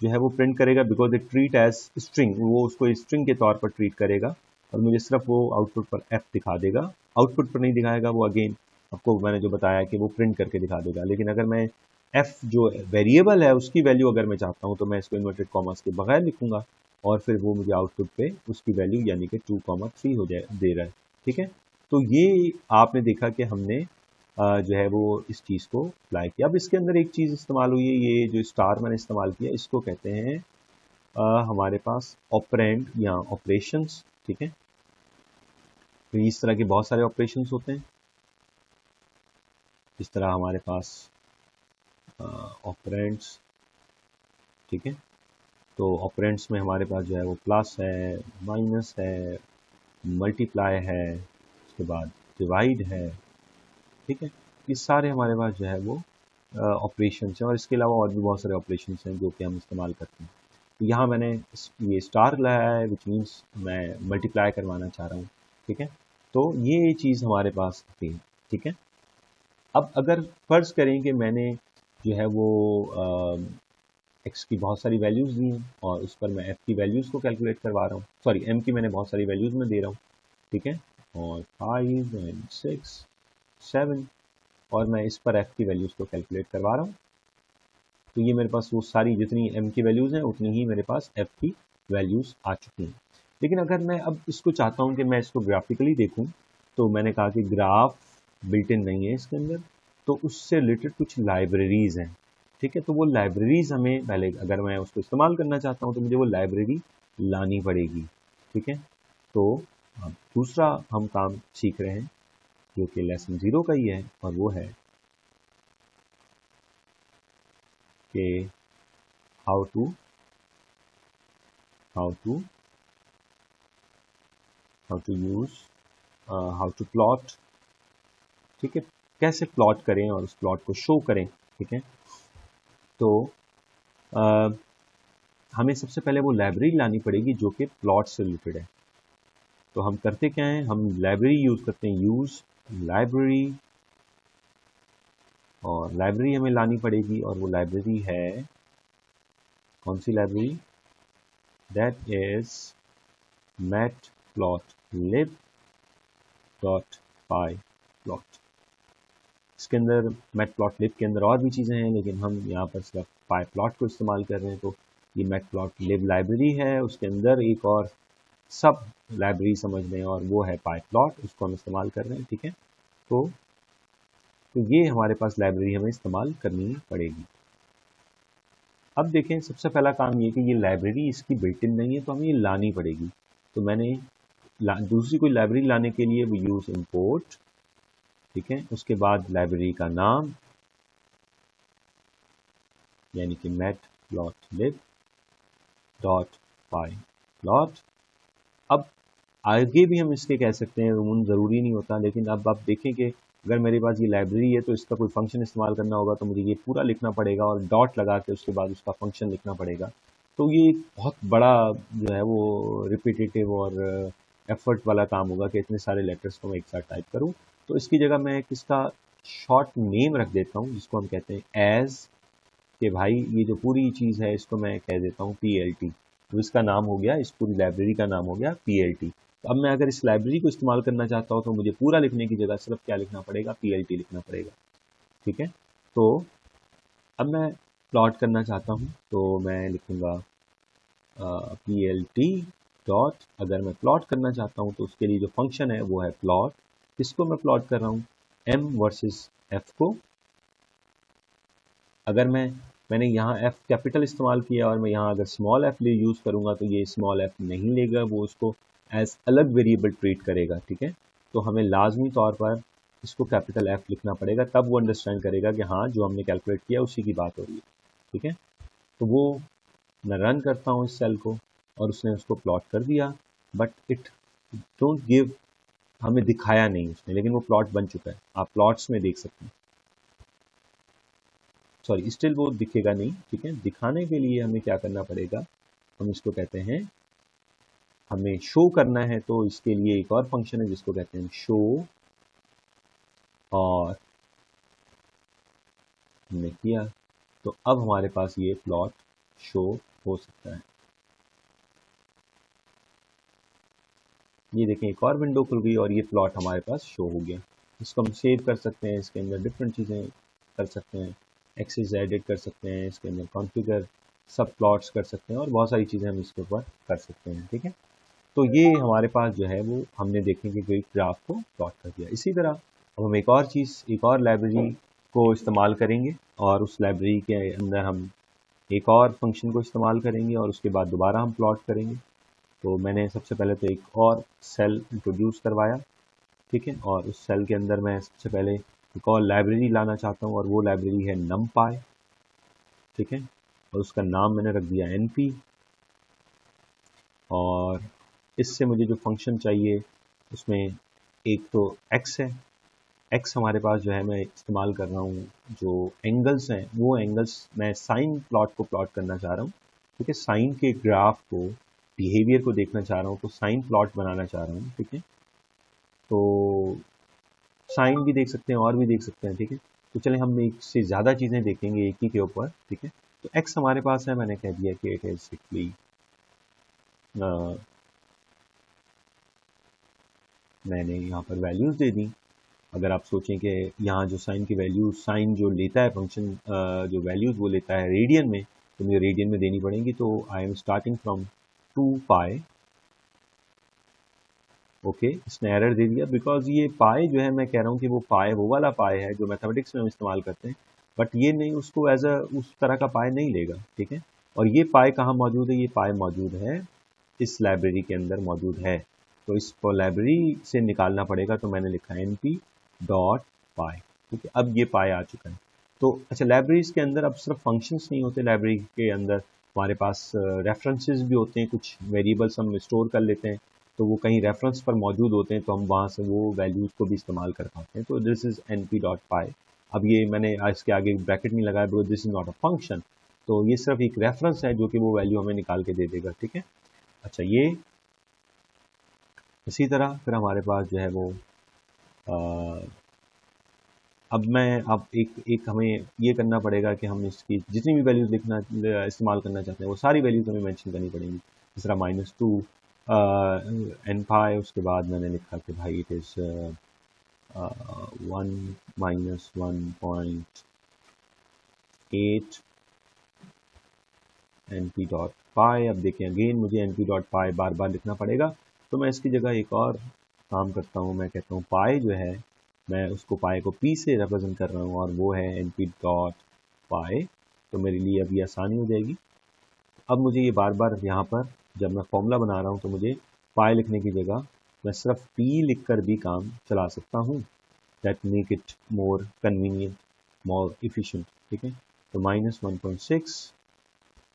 जो है वो प्रिंट करेगा because it treat as string, वो उसको स्ट्रिंग के तौर पर ट्रीट करेगा और मुझे सिर्फ वो आउटपुट पर f दिखा देगा, आउटपुट पर नहीं दिखाएगा। वो अगेन आपको मैंने जो बताया कि वो प्रिंट करके दिखा देगा। लेकिन अगर मैं f जो वेरिएबल है उसकी वैल्यू अगर मैं चाहता हूँ तो मैं इसको इन्वर्टेड कॉमास के बगैर लिखूंगा और फिर वो मुझे आउटपुट पे उसकी वैल्यू यानी कि 2,3 हो जाए दे रहा है, ठीक है। तो ये आपने देखा कि हमने जो है वो इस चीज़ को अप्लाई किया। अब इसके अंदर एक चीज़ इस्तेमाल हुई है, ये जो स्टार मैंने इस्तेमाल किया इसको कहते हैं हमारे पास ऑपरेंड या ऑपरेशंस, ठीक है। तो इस तरह के बहुत सारे ऑपरेशंस होते हैं। इस तरह हमारे पास ऑपरेंड्स, ठीक है। तो ऑपरेंड्स में हमारे पास जो है वो प्लस है, माइनस है, मल्टीप्लाई है, उसके बाद डिवाइड है, ठीक है। ये सारे हमारे पास जो है वो ऑपरेशंस हैं और इसके अलावा और भी बहुत सारे ऑपरेशंस हैं जो कि हम इस्तेमाल करते हैं। तो यहाँ मैंने ये स्टार लगाया है विच मीन्स मैं मल्टीप्लाई करवाना चाह रहा हूँ, ठीक है। तो ये चीज़ हमारे पास थी, ठीक है। अब अगर फर्ज करें कि मैंने जो है वो एक्स की बहुत सारी वैल्यूज़ दी हैं और उस पर मैं एफ की वैल्यूज़ को कैलकुलेट करवा रहा हूँ, सॉरी एम की मैंने बहुत सारी वैल्यूज़ में दे रहा हूँ, ठीक है। और 5 and 6 7 और मैं इस पर एफ की वैल्यूज़ को कैलकुलेट करवा रहा हूँ। तो ये मेरे पास वो सारी जितनी एम की वैल्यूज़ हैं उतनी ही मेरे पास एफ की वैल्यूज़ आ चुकी हैं। लेकिन अगर मैं अब इसको चाहता हूँ कि मैं इसको ग्राफिकली देखूँ तो मैंने कहा कि ग्राफ बिल्ट इन नहीं है इसके अंदर, तो उससे रिलेटेड कुछ लाइब्रेरीज हैं, ठीक है। तो वो लाइब्रेरीज हमें पहले, अगर मैं उसको इस्तेमाल करना चाहता हूँ तो मुझे वो लाइब्रेरी लानी पड़ेगी, ठीक है। तो अब दूसरा हम काम सीख रहे हैं जो कि लेसन 0 का ही है, और वो है कि how to how to how to use how to plot, ठीक है, कैसे प्लॉट करें और उस प्लॉट को शो करें, ठीक है। तो हमें सबसे पहले वो लाइब्रेरी लानी पड़ेगी जो कि प्लॉट से रिलेटेड है। तो हम करते क्या हैं, हम लाइब्रेरी यूज़ करते हैं, यूज़ लाइब्रेरी, और लाइब्रेरी हमें लानी पड़ेगी, और वो लाइब्रेरी है कौन सी library, that is matplotlib dot pyplot. इसके अंदर मैटप्लॉटलिब के अंदर और भी चीज़ें हैं, लेकिन हम यहाँ पर सिर्फ पाई प्लॉट को इस्तेमाल कर रहे हैं। तो ये मैटप्लॉटलिब लाइब्रेरी है, उसके अंदर एक और सब लाइब्रेरी समझ लें, और वो है पाई प्लॉट, उसको हम इस्तेमाल कर रहे हैं, ठीक है। तो ये हमारे पास लाइब्रेरी हमें इस्तेमाल करनी पड़ेगी। अब देखें, सबसे पहला काम ये कि ये लाइब्रेरी इसकी बिल्ट इन नहीं है, तो हमें ये लानी पड़ेगी। तो मैंने दूसरी कोई लाइब्रेरी लाने के लिए वो यूज़ इंपोर्ट, ठीक है, उसके बाद लाइब्रेरी का नाम यानी कि मैटप्लॉटलिब डॉट पाई प्लॉट। अब आगे भी हम इसके कह सकते हैं, उन ज़रूरी नहीं होता, लेकिन अब आप देखें कि अगर मेरे पास ये लाइब्रेरी है तो इसका कोई फंक्शन इस्तेमाल करना होगा तो मुझे ये पूरा लिखना पड़ेगा और डॉट लगा के उसके बाद उसका फंक्शन लिखना पड़ेगा। तो ये एक बहुत बड़ा जो है वो रिपीटेटिव और एफर्ट वाला काम होगा कि इतने सारे लेटर्स को मैं एक साथ टाइप करूँ। तो इसकी जगह मैं किसका शॉर्ट नेम रख देता हूँ, जिसको हम कहते हैं एज, कि भाई ये जो पूरी चीज़ है इसको मैं कह देता हूँ PLT। तो इसका नाम हो गया, इस पूरी लाइब्रेरी का नाम हो गया PLT। तो अब मैं अगर इस लाइब्रेरी को इस्तेमाल करना चाहता हूँ तो मुझे पूरा लिखने की जगह सिर्फ क्या लिखना पड़ेगा, PLT लिखना पड़ेगा, ठीक है। तो अब मैं प्लॉट करना चाहता हूँ तो मैं लिखूँगा PLT डॉट, अगर मैं प्लॉट करना चाहता हूँ तो उसके लिए जो फंक्शन है वो है प्लॉट। किसको मैं प्लॉट कर रहा हूँ, M वर्सेस F को। अगर मैंने यहाँ F कैपिटल इस्तेमाल किया और मैं यहाँ अगर स्मॉल f ले यूज़ करूँगा तो ये स्मॉल f नहीं लेगा, वो उसको एज अलग वेरिएबल ट्रीट करेगा, ठीक है। तो हमें लाजमी तौर पर इसको कैपिटल F लिखना पड़ेगा, तब वो अंडरस्टैंड करेगा कि हाँ जो हमने कैलकुलेट किया उसी की बात हो रही है, ठीक है। तो वो मैं रन करता हूँ इस सेल को और उसने उसको प्लॉट कर दिया, बट इट डोंट गिव, हमें दिखाया नहीं उसने, लेकिन वो प्लॉट बन चुका है, आप प्लॉट्स में देख सकते हैं। सॉरी, स्टिल वो दिखेगा नहीं, ठीक है। दिखाने के लिए हमें क्या करना पड़ेगा, हम इसको कहते हैं, हमें शो करना है, तो इसके लिए एक और फंक्शन है जिसको कहते हैं शो, और हमने किया तो अब हमारे पास ये प्लॉट शो हो सकता है। ये देखें, एक और विंडो खुल गई और ये प्लॉट हमारे पास शो हो गया। इसको हम सेव कर सकते हैं, इसके अंदर डिफरेंट चीज़ें कर सकते हैं, एक्सेस एडिट कर सकते हैं, इसके अंदर कॉन्फ़िगर सब प्लॉट्स कर सकते हैं, और बहुत सारी चीज़ें हम इसके ऊपर कर सकते हैं, ठीक है। तो ये हमारे पास जो है वो हमने देखें कि कोई ग्राफ को प्लॉट कर दिया। इसी तरह अब हम एक और चीज़, एक और लाइब्रेरी को इस्तेमाल करेंगे, और उस लाइब्रेरी के अंदर हम एक और फंक्शन को इस्तेमाल करेंगे, और उसके बाद दोबारा हम प्लॉट करेंगे। तो मैंने सबसे पहले तो एक और सेल इंट्रोड्यूस करवाया, ठीक है, और उस सेल के अंदर मैं सबसे पहले एक और लाइब्रेरी लाना चाहता हूँ, और वो लाइब्रेरी है numpy, ठीक है, और उसका नाम मैंने रख दिया NP। और इससे मुझे जो फंक्शन चाहिए उसमें एक तो x है, x हमारे पास जो है मैं इस्तेमाल कर रहा हूँ, जो एंगल्स हैं वो एंगल्स मैं साइन प्लॉट को प्लॉट करना चाह रहा हूँ, ठीक है। साइन के ग्राफ को, बिहेवियर को देखना चाह रहा हूँ, तो साइन प्लॉट बनाना चाह रहा हूँ, ठीक है। तो साइन भी देख सकते हैं और भी देख सकते हैं, ठीक है। तो चलें हम एक से ज़्यादा चीज़ें देखेंगे एक ही के ऊपर, ठीक है। तो x हमारे पास है, मैंने कह दिया कि इट इज सिक्सली, मैंने यहाँ पर वैल्यूज़ दे दी। अगर आप सोचें कि यहाँ जो साइन की वैल्यू, साइन जो लेता है फंक्शन, जो वैल्यूज़ वो लेता है रेडियन में, तो मुझे रेडियन में देनी पड़ेंगी। तो I am starting from 2 pi okay, इसने एरर दे दिया बिकॉज ये पाए जो है, मैं कह रहा हूँ कि वो पाए वो वाला पाए है जो मैथमेटिक्स में हम इस्तेमाल करते हैं, बट ये नहीं, उसको एज अ उस तरह का पाए नहीं लेगा, ठीक है। और ये पाए कहाँ मौजूद है? ये पाए मौजूद है इस लाइब्रेरी के अंदर मौजूद है, तो इसको लाइब्रेरी से निकालना पड़ेगा। तो मैंने लिखा np डॉट पाए, ठीक है। अब ये पाए आ चुका है। तो अच्छा, लाइब्रेरीज के अंदर अब सिर्फ फंक्शंस नहीं होते, लाइब्रेरी के अंदर हमारे पास रेफरेंसेस भी होते हैं, कुछ वेरिएबल्स हम स्टोर कर लेते हैं, तो वो कहीं रेफरेंस पर मौजूद होते हैं, तो हम वहाँ से वो वैल्यूज़ को भी इस्तेमाल कर पाते हैं। तो दिस इज़ np डॉट पाई। अब ये मैंने इसके आगे ब्रैकेट नहीं लगाया because this is not a function, तो ये सिर्फ एक रेफरेंस है जो कि वो वैल्यू हमें निकाल के दे देगा, ठीक है। अच्छा, ये इसी तरह फिर हमारे पास जो है वो अब एक एक हमें ये करना पड़ेगा कि हम इसकी जितनी भी वैल्यूज लिखना इस्तेमाल करना चाहते हैं वो सारी वैल्यूज हमें मेंशन करनी पड़ेंगी। जिस तरह -2 एन पाई, उसके बाद मैंने लिखा कि भाई इट इज़ 1 -1.8 np डॉट पाई। अब देखें, अगेन मुझे np डॉट पाई बार बार लिखना पड़ेगा, तो मैं इसकी जगह एक और काम करता हूँ। मैं कहता हूँ पाई जो है, मैं उसको पाई को p से रिप्रेजेंट कर रहा हूँ और वो है np डॉट पाई, तो मेरे लिए अब ये आसानी हो जाएगी। अब मुझे ये बार बार यहाँ पर जब मैं फॉर्मूला बना रहा हूँ तो मुझे पाई लिखने की जगह मैं सिर्फ p लिख कर भी काम चला सकता हूँ। That make it more convenient, more efficient, ठीक है। तो -1.6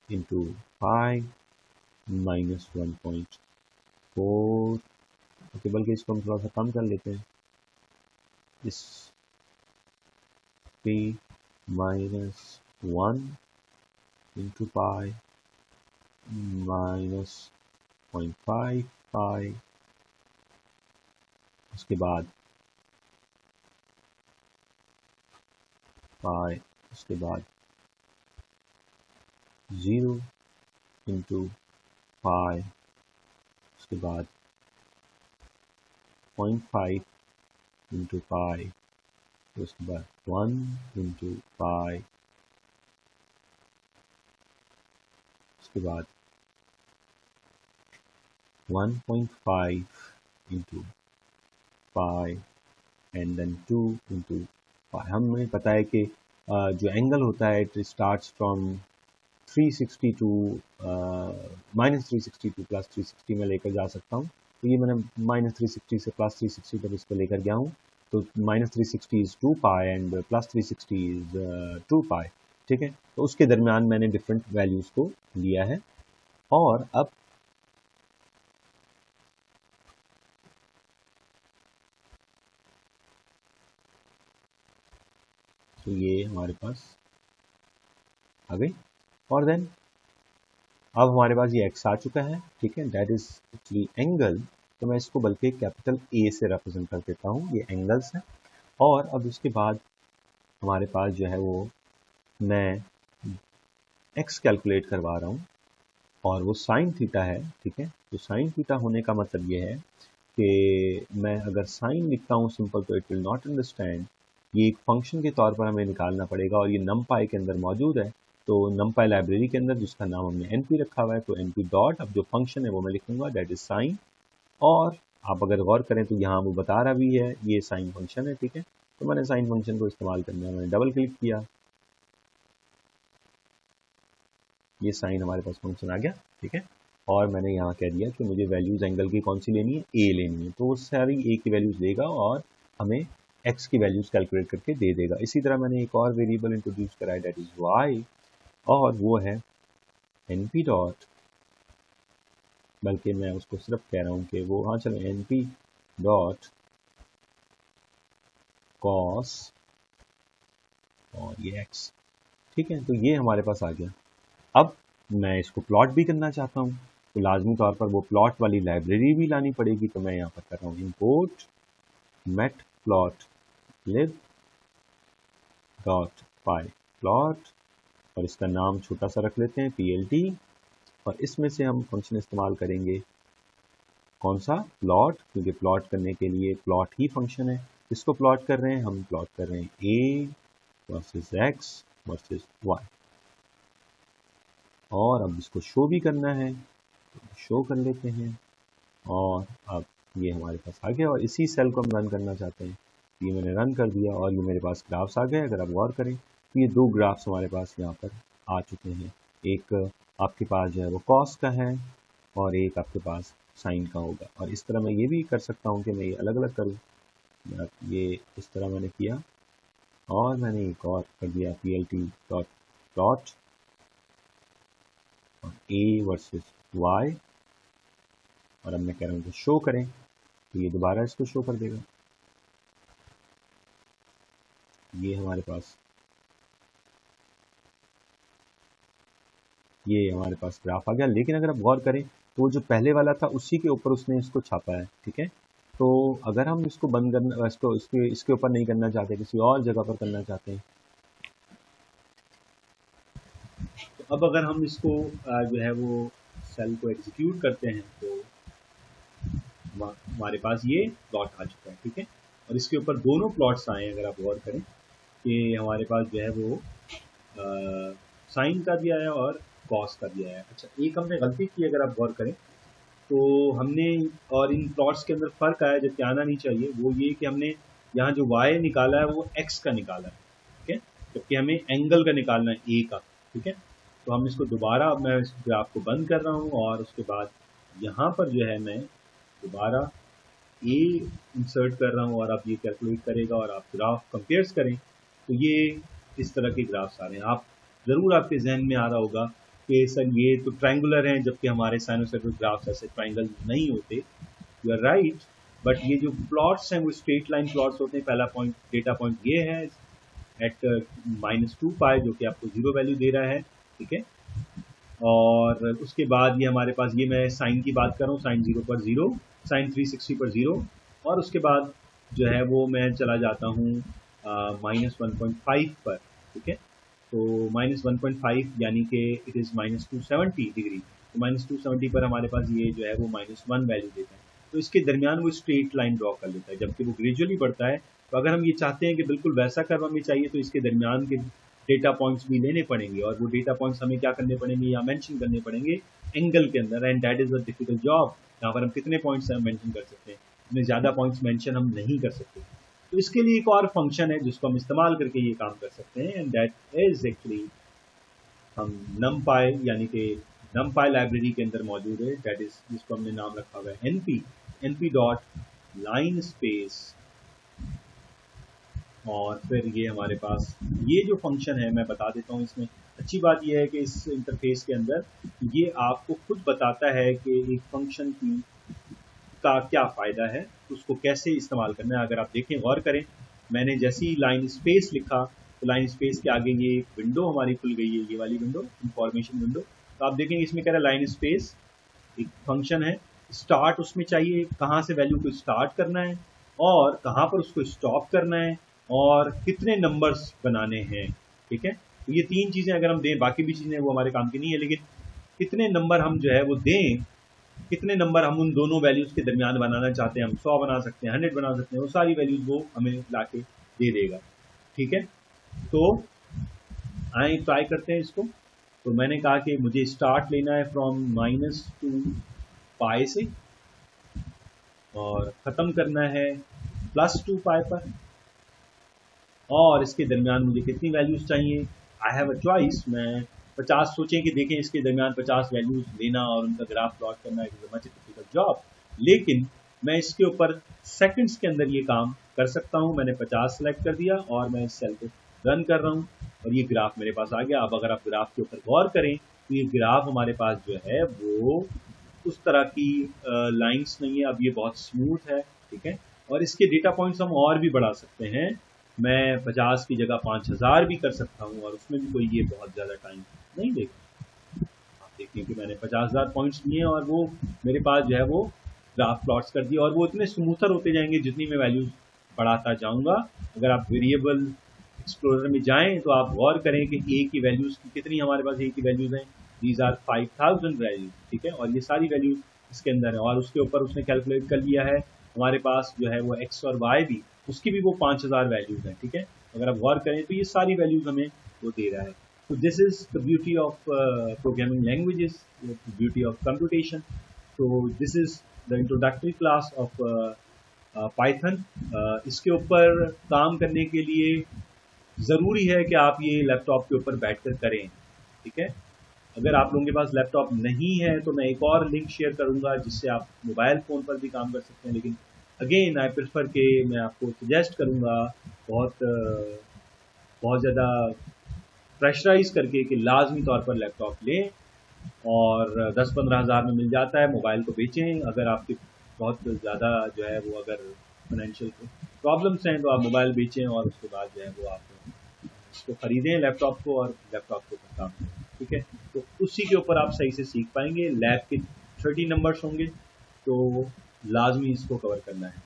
इंटू पाई -1.4, ओके, बल्कि इसको हम थोड़ा सा कम कर लेते हैं, इस p -1 इंटू पाई -0.5 पाई, उसके बाद पाई, उसके बाद 0 इंटू पाई, उसके बाद 0.5 इंटू पाई, उसके बाद 1 इंटू पाई, उसके बाद 1.5 into pi and then 2 into pi. हमें पता है कि जो एंगल होता है it starts from 360 to -360 to +360 में लेकर जा सकता हूँ। तो ये मैंने -360 से +360 तक इसको लेकर गया हूँ। तो -360 इज़ 2 पाई एंड +360 इज़ 2 पाई, ठीक है। तो उसके दरमियान मैंने डिफरेंट वैल्यूज़ को लिया है। और अब तो ये हमारे पास आ गई, और देन अब हमारे पास ये x आ चुका है, ठीक है। दैट इज एक्चुअली एंगल, तो मैं इसको बल्कि कैपिटल A से रिप्रेजेंट कर देता हूँ, ये एंगल्स है। और अब उसके बाद हमारे पास जो है वो मैं x कैलकुलेट करवा रहा हूँ और वो साइन थीटा है, ठीक है। तो साइन थीटा होने का मतलब ये है कि मैं अगर साइन लिखता हूँ सिंपल तो इट विल नॉट अंडरस्टैंड, ये एक फंक्शन के तौर पर हमें निकालना पड़ेगा और ये numpy के अंदर मौजूद है। तो numpy लाइब्रेरी के अंदर जिसका नाम हमने np रखा हुआ है, तो np डॉट, अब जो फंक्शन है वो मैं लिखूंगा दैट इज साइन। और आप अगर गौर करें तो यहाँ वो बता रहा भी है ये साइन फंक्शन है, ठीक है। तो मैंने साइन फंक्शन को इस्तेमाल करना है, मैंने डबल क्लिक किया, ये साइन हमारे पास फंक्शन आ गया, ठीक है। और मैंने यहाँ कह दिया कि मुझे वैल्यूज एंगल की कौन सी लेनी है, ए लेनी है, तो वो सारी ए की वैल्यूज लेगा और हमें एक्स की वैल्यूज कैलकुलेट करके दे देगा। इसी तरह मैंने एक और वेरिएबल इंट्रोड्यूस करा है दैट इज वाई, और वो है np डॉट, बल्कि मैं उसको सिर्फ कह रहा हूँ कि वो, हाँ चलो, np डॉट कॉस और ये x, ठीक है। तो ये हमारे पास आ गया। अब मैं इसको प्लॉट भी करना चाहता हूँ, तो लाजमी तौर पर वो प्लॉट वाली लाइब्रेरी भी लानी पड़ेगी। तो मैं यहाँ पर कर रहा हूँ इम्पोर्ट मैटप्लॉटलिब डॉट पाई प्लॉट, और इसका नाम छोटा सा रख लेते हैं plt, और इसमें से हम फंक्शन इस्तेमाल करेंगे कौन सा, प्लॉट, क्योंकि प्लॉट करने के लिए प्लॉट ही फंक्शन है। इसको प्लॉट कर रहे हैं, हम प्लॉट कर रहे हैं a versus x versus y, और अब इसको शो भी करना है, तो शो कर लेते हैं। और अब ये हमारे पास आ गया और इसी सेल को हम रन करना चाहते हैं। ये मैंने रन कर दिया और ये मेरे पास ग्राफ्स आ गए। अगर आप गौर करें तो ये दो ग्राफ्स हमारे पास यहाँ पर आ चुके हैं। एक आपके पास जो है वो कॉस का है और एक आपके पास साइन का होगा। और इस तरह मैं ये भी कर सकता हूँ कि मैं ये अलग अलग करूँ। ये इस तरह मैंने किया और मैंने एक और कर दिया PLT डॉट प्लॉट और A वर्सेस Y, और अब मैं कह रहा हूँ कि शो करें तो ये दोबारा इसको शो कर देगा। ये हमारे पास ग्राफ आ गया। लेकिन अगर आप गौर करें तो वो जो पहले वाला था उसी के ऊपर उसने इसको छापा है, ठीक है। तो अगर हम इसको बंद करना, इसके ऊपर नहीं करना चाहते, किसी और जगह पर करना चाहते हैं, तो अब अगर हम इसको जो है वो सेल को एग्जीक्यूट करते हैं तो हमारे पास ये प्लॉट आ चुका है, ठीक है। और इसके ऊपर दोनों प्लॉट्स आए हैं। अगर आप गौर करें कि हमारे पास जो है वो साइन का दिया है और कॉस का दिया है। अच्छा, एक हमने गलती की, अगर आप गौर करें तो हमने, और इन प्लॉट्स के अंदर फ़र्क आया जबकि आना नहीं चाहिए, वो ये कि हमने यहाँ जो y निकाला है वो x का निकाला है, ठीक है, जबकि हमें एंगल का निकालना है a का, ठीक है। तो हम इसको दोबारा, मैं इस ग्राफ को बंद कर रहा हूँ और उसके बाद यहाँ पर जो है मैं दोबारा a इंसर्ट कर रहा हूँ और अब ये कैलकुलेट करेगा और आप ग्राफ कंपेयर्स करें तो ये इस तरह के ग्राफ्स आ रहे हैं। आप ज़रूर आपके जहन में आ रहा होगा कि सर ये तो ट्रायंगुलर हैं, जबकि हमारे साइनोसॉइडल ग्राफ्स ऐसे ट्रायंगल नहीं होते। यू आर राइट, बट ये जो प्लॉट्स हैं वो स्ट्रेट लाइन प्लॉट्स होते हैं। पहला पॉइंट, डेटा पॉइंट ये है एट -2π, जो कि आपको 0 वैल्यू दे रहा है, ठीक है। और उसके बाद ये हमारे पास, ये मैं साइन की बात कर रहा हूँ, साइन 0 पर 0, साइन 360 पर 0, और उसके बाद जो है वो मैं चला जाता हूँ -1.5 पर, ठीक है। तो -1.5 यानी कि इट इज़ -270 डिग्री। तो -270 पर हमारे पास ये जो है वो -1 वैल्यू देता है। तो इसके दरमियान वो स्ट्रेट लाइन ड्रॉ कर लेता है, जबकि वो ग्रेजुअली बढ़ता है। तो अगर हम ये चाहते हैं कि बिल्कुल वैसा कर्व हमें चाहिए तो इसके दरमियान के डेटा पॉइंट्स भी लेने पड़ेंगे, और वो डेटा पॉइंट्स हमें क्या करने पड़ेंगे या मेंशन करने पड़ेंगे एंगल के अंदर, and that is a difficult job. यहाँ पर हम कितने पॉइंट्स हम मेंशन कर सकते हैं, इतने ज़्यादा पॉइंट्स मेंशन हम नहीं कर सकते। तो इसके लिए एक और फंक्शन है जिसको हम इस्तेमाल करके ये काम कर सकते हैं, एंड दैट इज एक्चुअली हम numpy, यानी कि numpy लाइब्रेरी के अंदर मौजूद है, दैट इज जिसको हमने नाम रखा हुआ है np डॉट लाइन स्पेस। और फिर ये हमारे पास ये जो फंक्शन है, मैं बता देता हूँ। इसमें अच्छी बात यह है कि इस इंटरफेस के अंदर ये आपको खुद बताता है कि एक फंक्शन का क्या फ़ायदा है, उसको कैसे इस्तेमाल करना है। अगर आप देखें, गौर करें, मैंने जैसे ही लाइन स्पेस लिखा तो लाइन स्पेस के आगे ये विंडो हमारी खुल गई है, ये वाली विंडो, इंफॉर्मेशन विंडो। तो आप देखेंगे इसमें कह रहा है लाइन स्पेस एक फंक्शन है, स्टार्ट उसमें चाहिए, कहाँ से वैल्यू को स्टार्ट करना है और कहाँ पर उसको स्टॉप करना है और कितने नंबर्स बनाने हैं, ठीक है। तो ये तीन चीज़ें अगर हम दें, बाकी भी चीज़ें वो हमारे काम की नहीं है, लेकिन कितने नंबर हम जो है वो दें, कितने नंबर हम उन दोनों वैल्यूज़ के दरमियान बनाना चाहते हैं, हम 100 बना सकते हैं, 100 बना सकते हैं, वो सारी वैल्यूज़ वो हमें ला के दे देगा, ठीक है। तो आए ट्राई करते हैं इसको। तो मैंने कहा कि मुझे स्टार्ट लेना है फ्रॉम -2π से और ख़त्म करना है +2π पर, और इसके दरमियान मुझे कितनी वैल्यूज़ चाहिए। आई हैव अ चॉइस, मैं 50 सोचें कि देखें इसके दरमियान 50 वैल्यूज़ लेना और उनका ग्राफ प्लॉट करना is a much difficult job, लेकिन मैं इसके ऊपर सेकंड्स के अंदर ये काम कर सकता हूँ। मैंने 50 सेलेक्ट कर दिया और मैं इस सेल को रन कर रहा हूँ और ये ग्राफ मेरे पास आ गया। अब अगर आप ग्राफ के ऊपर गौर करें तो ये ग्राफ हमारे पास जो है वो उस तरह की लाइंस नहीं है, अब ये बहुत स्मूथ है, ठीक है। और इसके डेटा पॉइंट्स हम और भी बढ़ा सकते हैं, मैं 50 की जगह 5000 भी कर सकता हूँ और उसमें भी कोई ये बहुत ज़्यादा टाइम नहीं लेगा। आप देखिए कि मैंने 50,000 पॉइंट्स लिए और वो मेरे पास जो है वो ग्राफ प्लॉट्स कर दिए, और वो इतने स्मूथर होते जाएंगे जितनी मैं वैल्यूज़ बढ़ाता जाऊँगा। अगर आप वेरिएबल एक्सप्लोरर में जाएँ तो आप गौर करें कि ए की वैल्यूज़ की कितनी हमारे पास ए की वैल्यूज़ हैं, दीज आर 5000 वैल्यूज, ठीक है। और ये सारी वैल्यूज़ इसके अंदर है और उसके ऊपर उसने कैलकुलेट कर लिया है हमारे पास जो है वो एक्स और वाई भी, उसकी भी वो 5000 वैल्यूज़ हैं, ठीक है। अगर आप गौर करें तो ये सारी वैल्यूज़ हमें वो दे रहा है। तो this is the beauty of programming languages, beauty of computation. तो this is the introductory class of Python. इसके ऊपर काम करने के लिए ज़रूरी है कि आप ये लैपटॉप के ऊपर बैठकर करें, ठीक है। अगर आप लोगों के पास लैपटॉप नहीं है तो मैं एक और लिंक शेयर करूंगा जिससे आप मोबाइल फ़ोन पर भी काम कर सकते हैं, लेकिन अगेन आई प्रेफर के मैं आपको सजेस्ट करूंगा बहुत ज़्यादा प्रेशराइज करके कि लाजमी तौर पर लैपटॉप लें, और 10-15 हज़ार में मिल जाता है। मोबाइल को बेचें, अगर आपके बहुत ज़्यादा जो है वो अगर फाइनेंशियल प्रॉब्लम्स हैं तो आप मोबाइल बेचें और उसके बाद जो है वो आप इसको ख़रीदें लैपटॉप को, और लैपटॉप के ऊपर काम करें, ठीक है। तो उसी के ऊपर आप सही से सीख पाएंगे। लैब के 30 नंबर्स होंगे तो लाजमी इसको कवर करना है।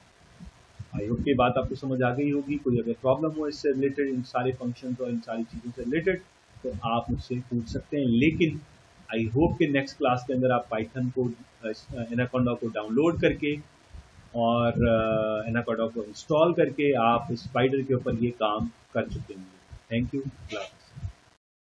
आई होप ये बात आपको समझ आ गई होगी। कोई अगर प्रॉब्लम हो इससे रिलेटेड, इन सारे फंक्शन और इन सारी चीज़ों से रिलेटेड, तो आप मुझसे पूछ सकते हैं। लेकिन आई होप कि नेक्स्ट क्लास के अंदर आप पाइथन को, एनाकोंडा को डाउनलोड करके और एनाकोंडा को इंस्टॉल करके आप स्पाइडर के ऊपर ये काम कर चुके होंगे। Thank you.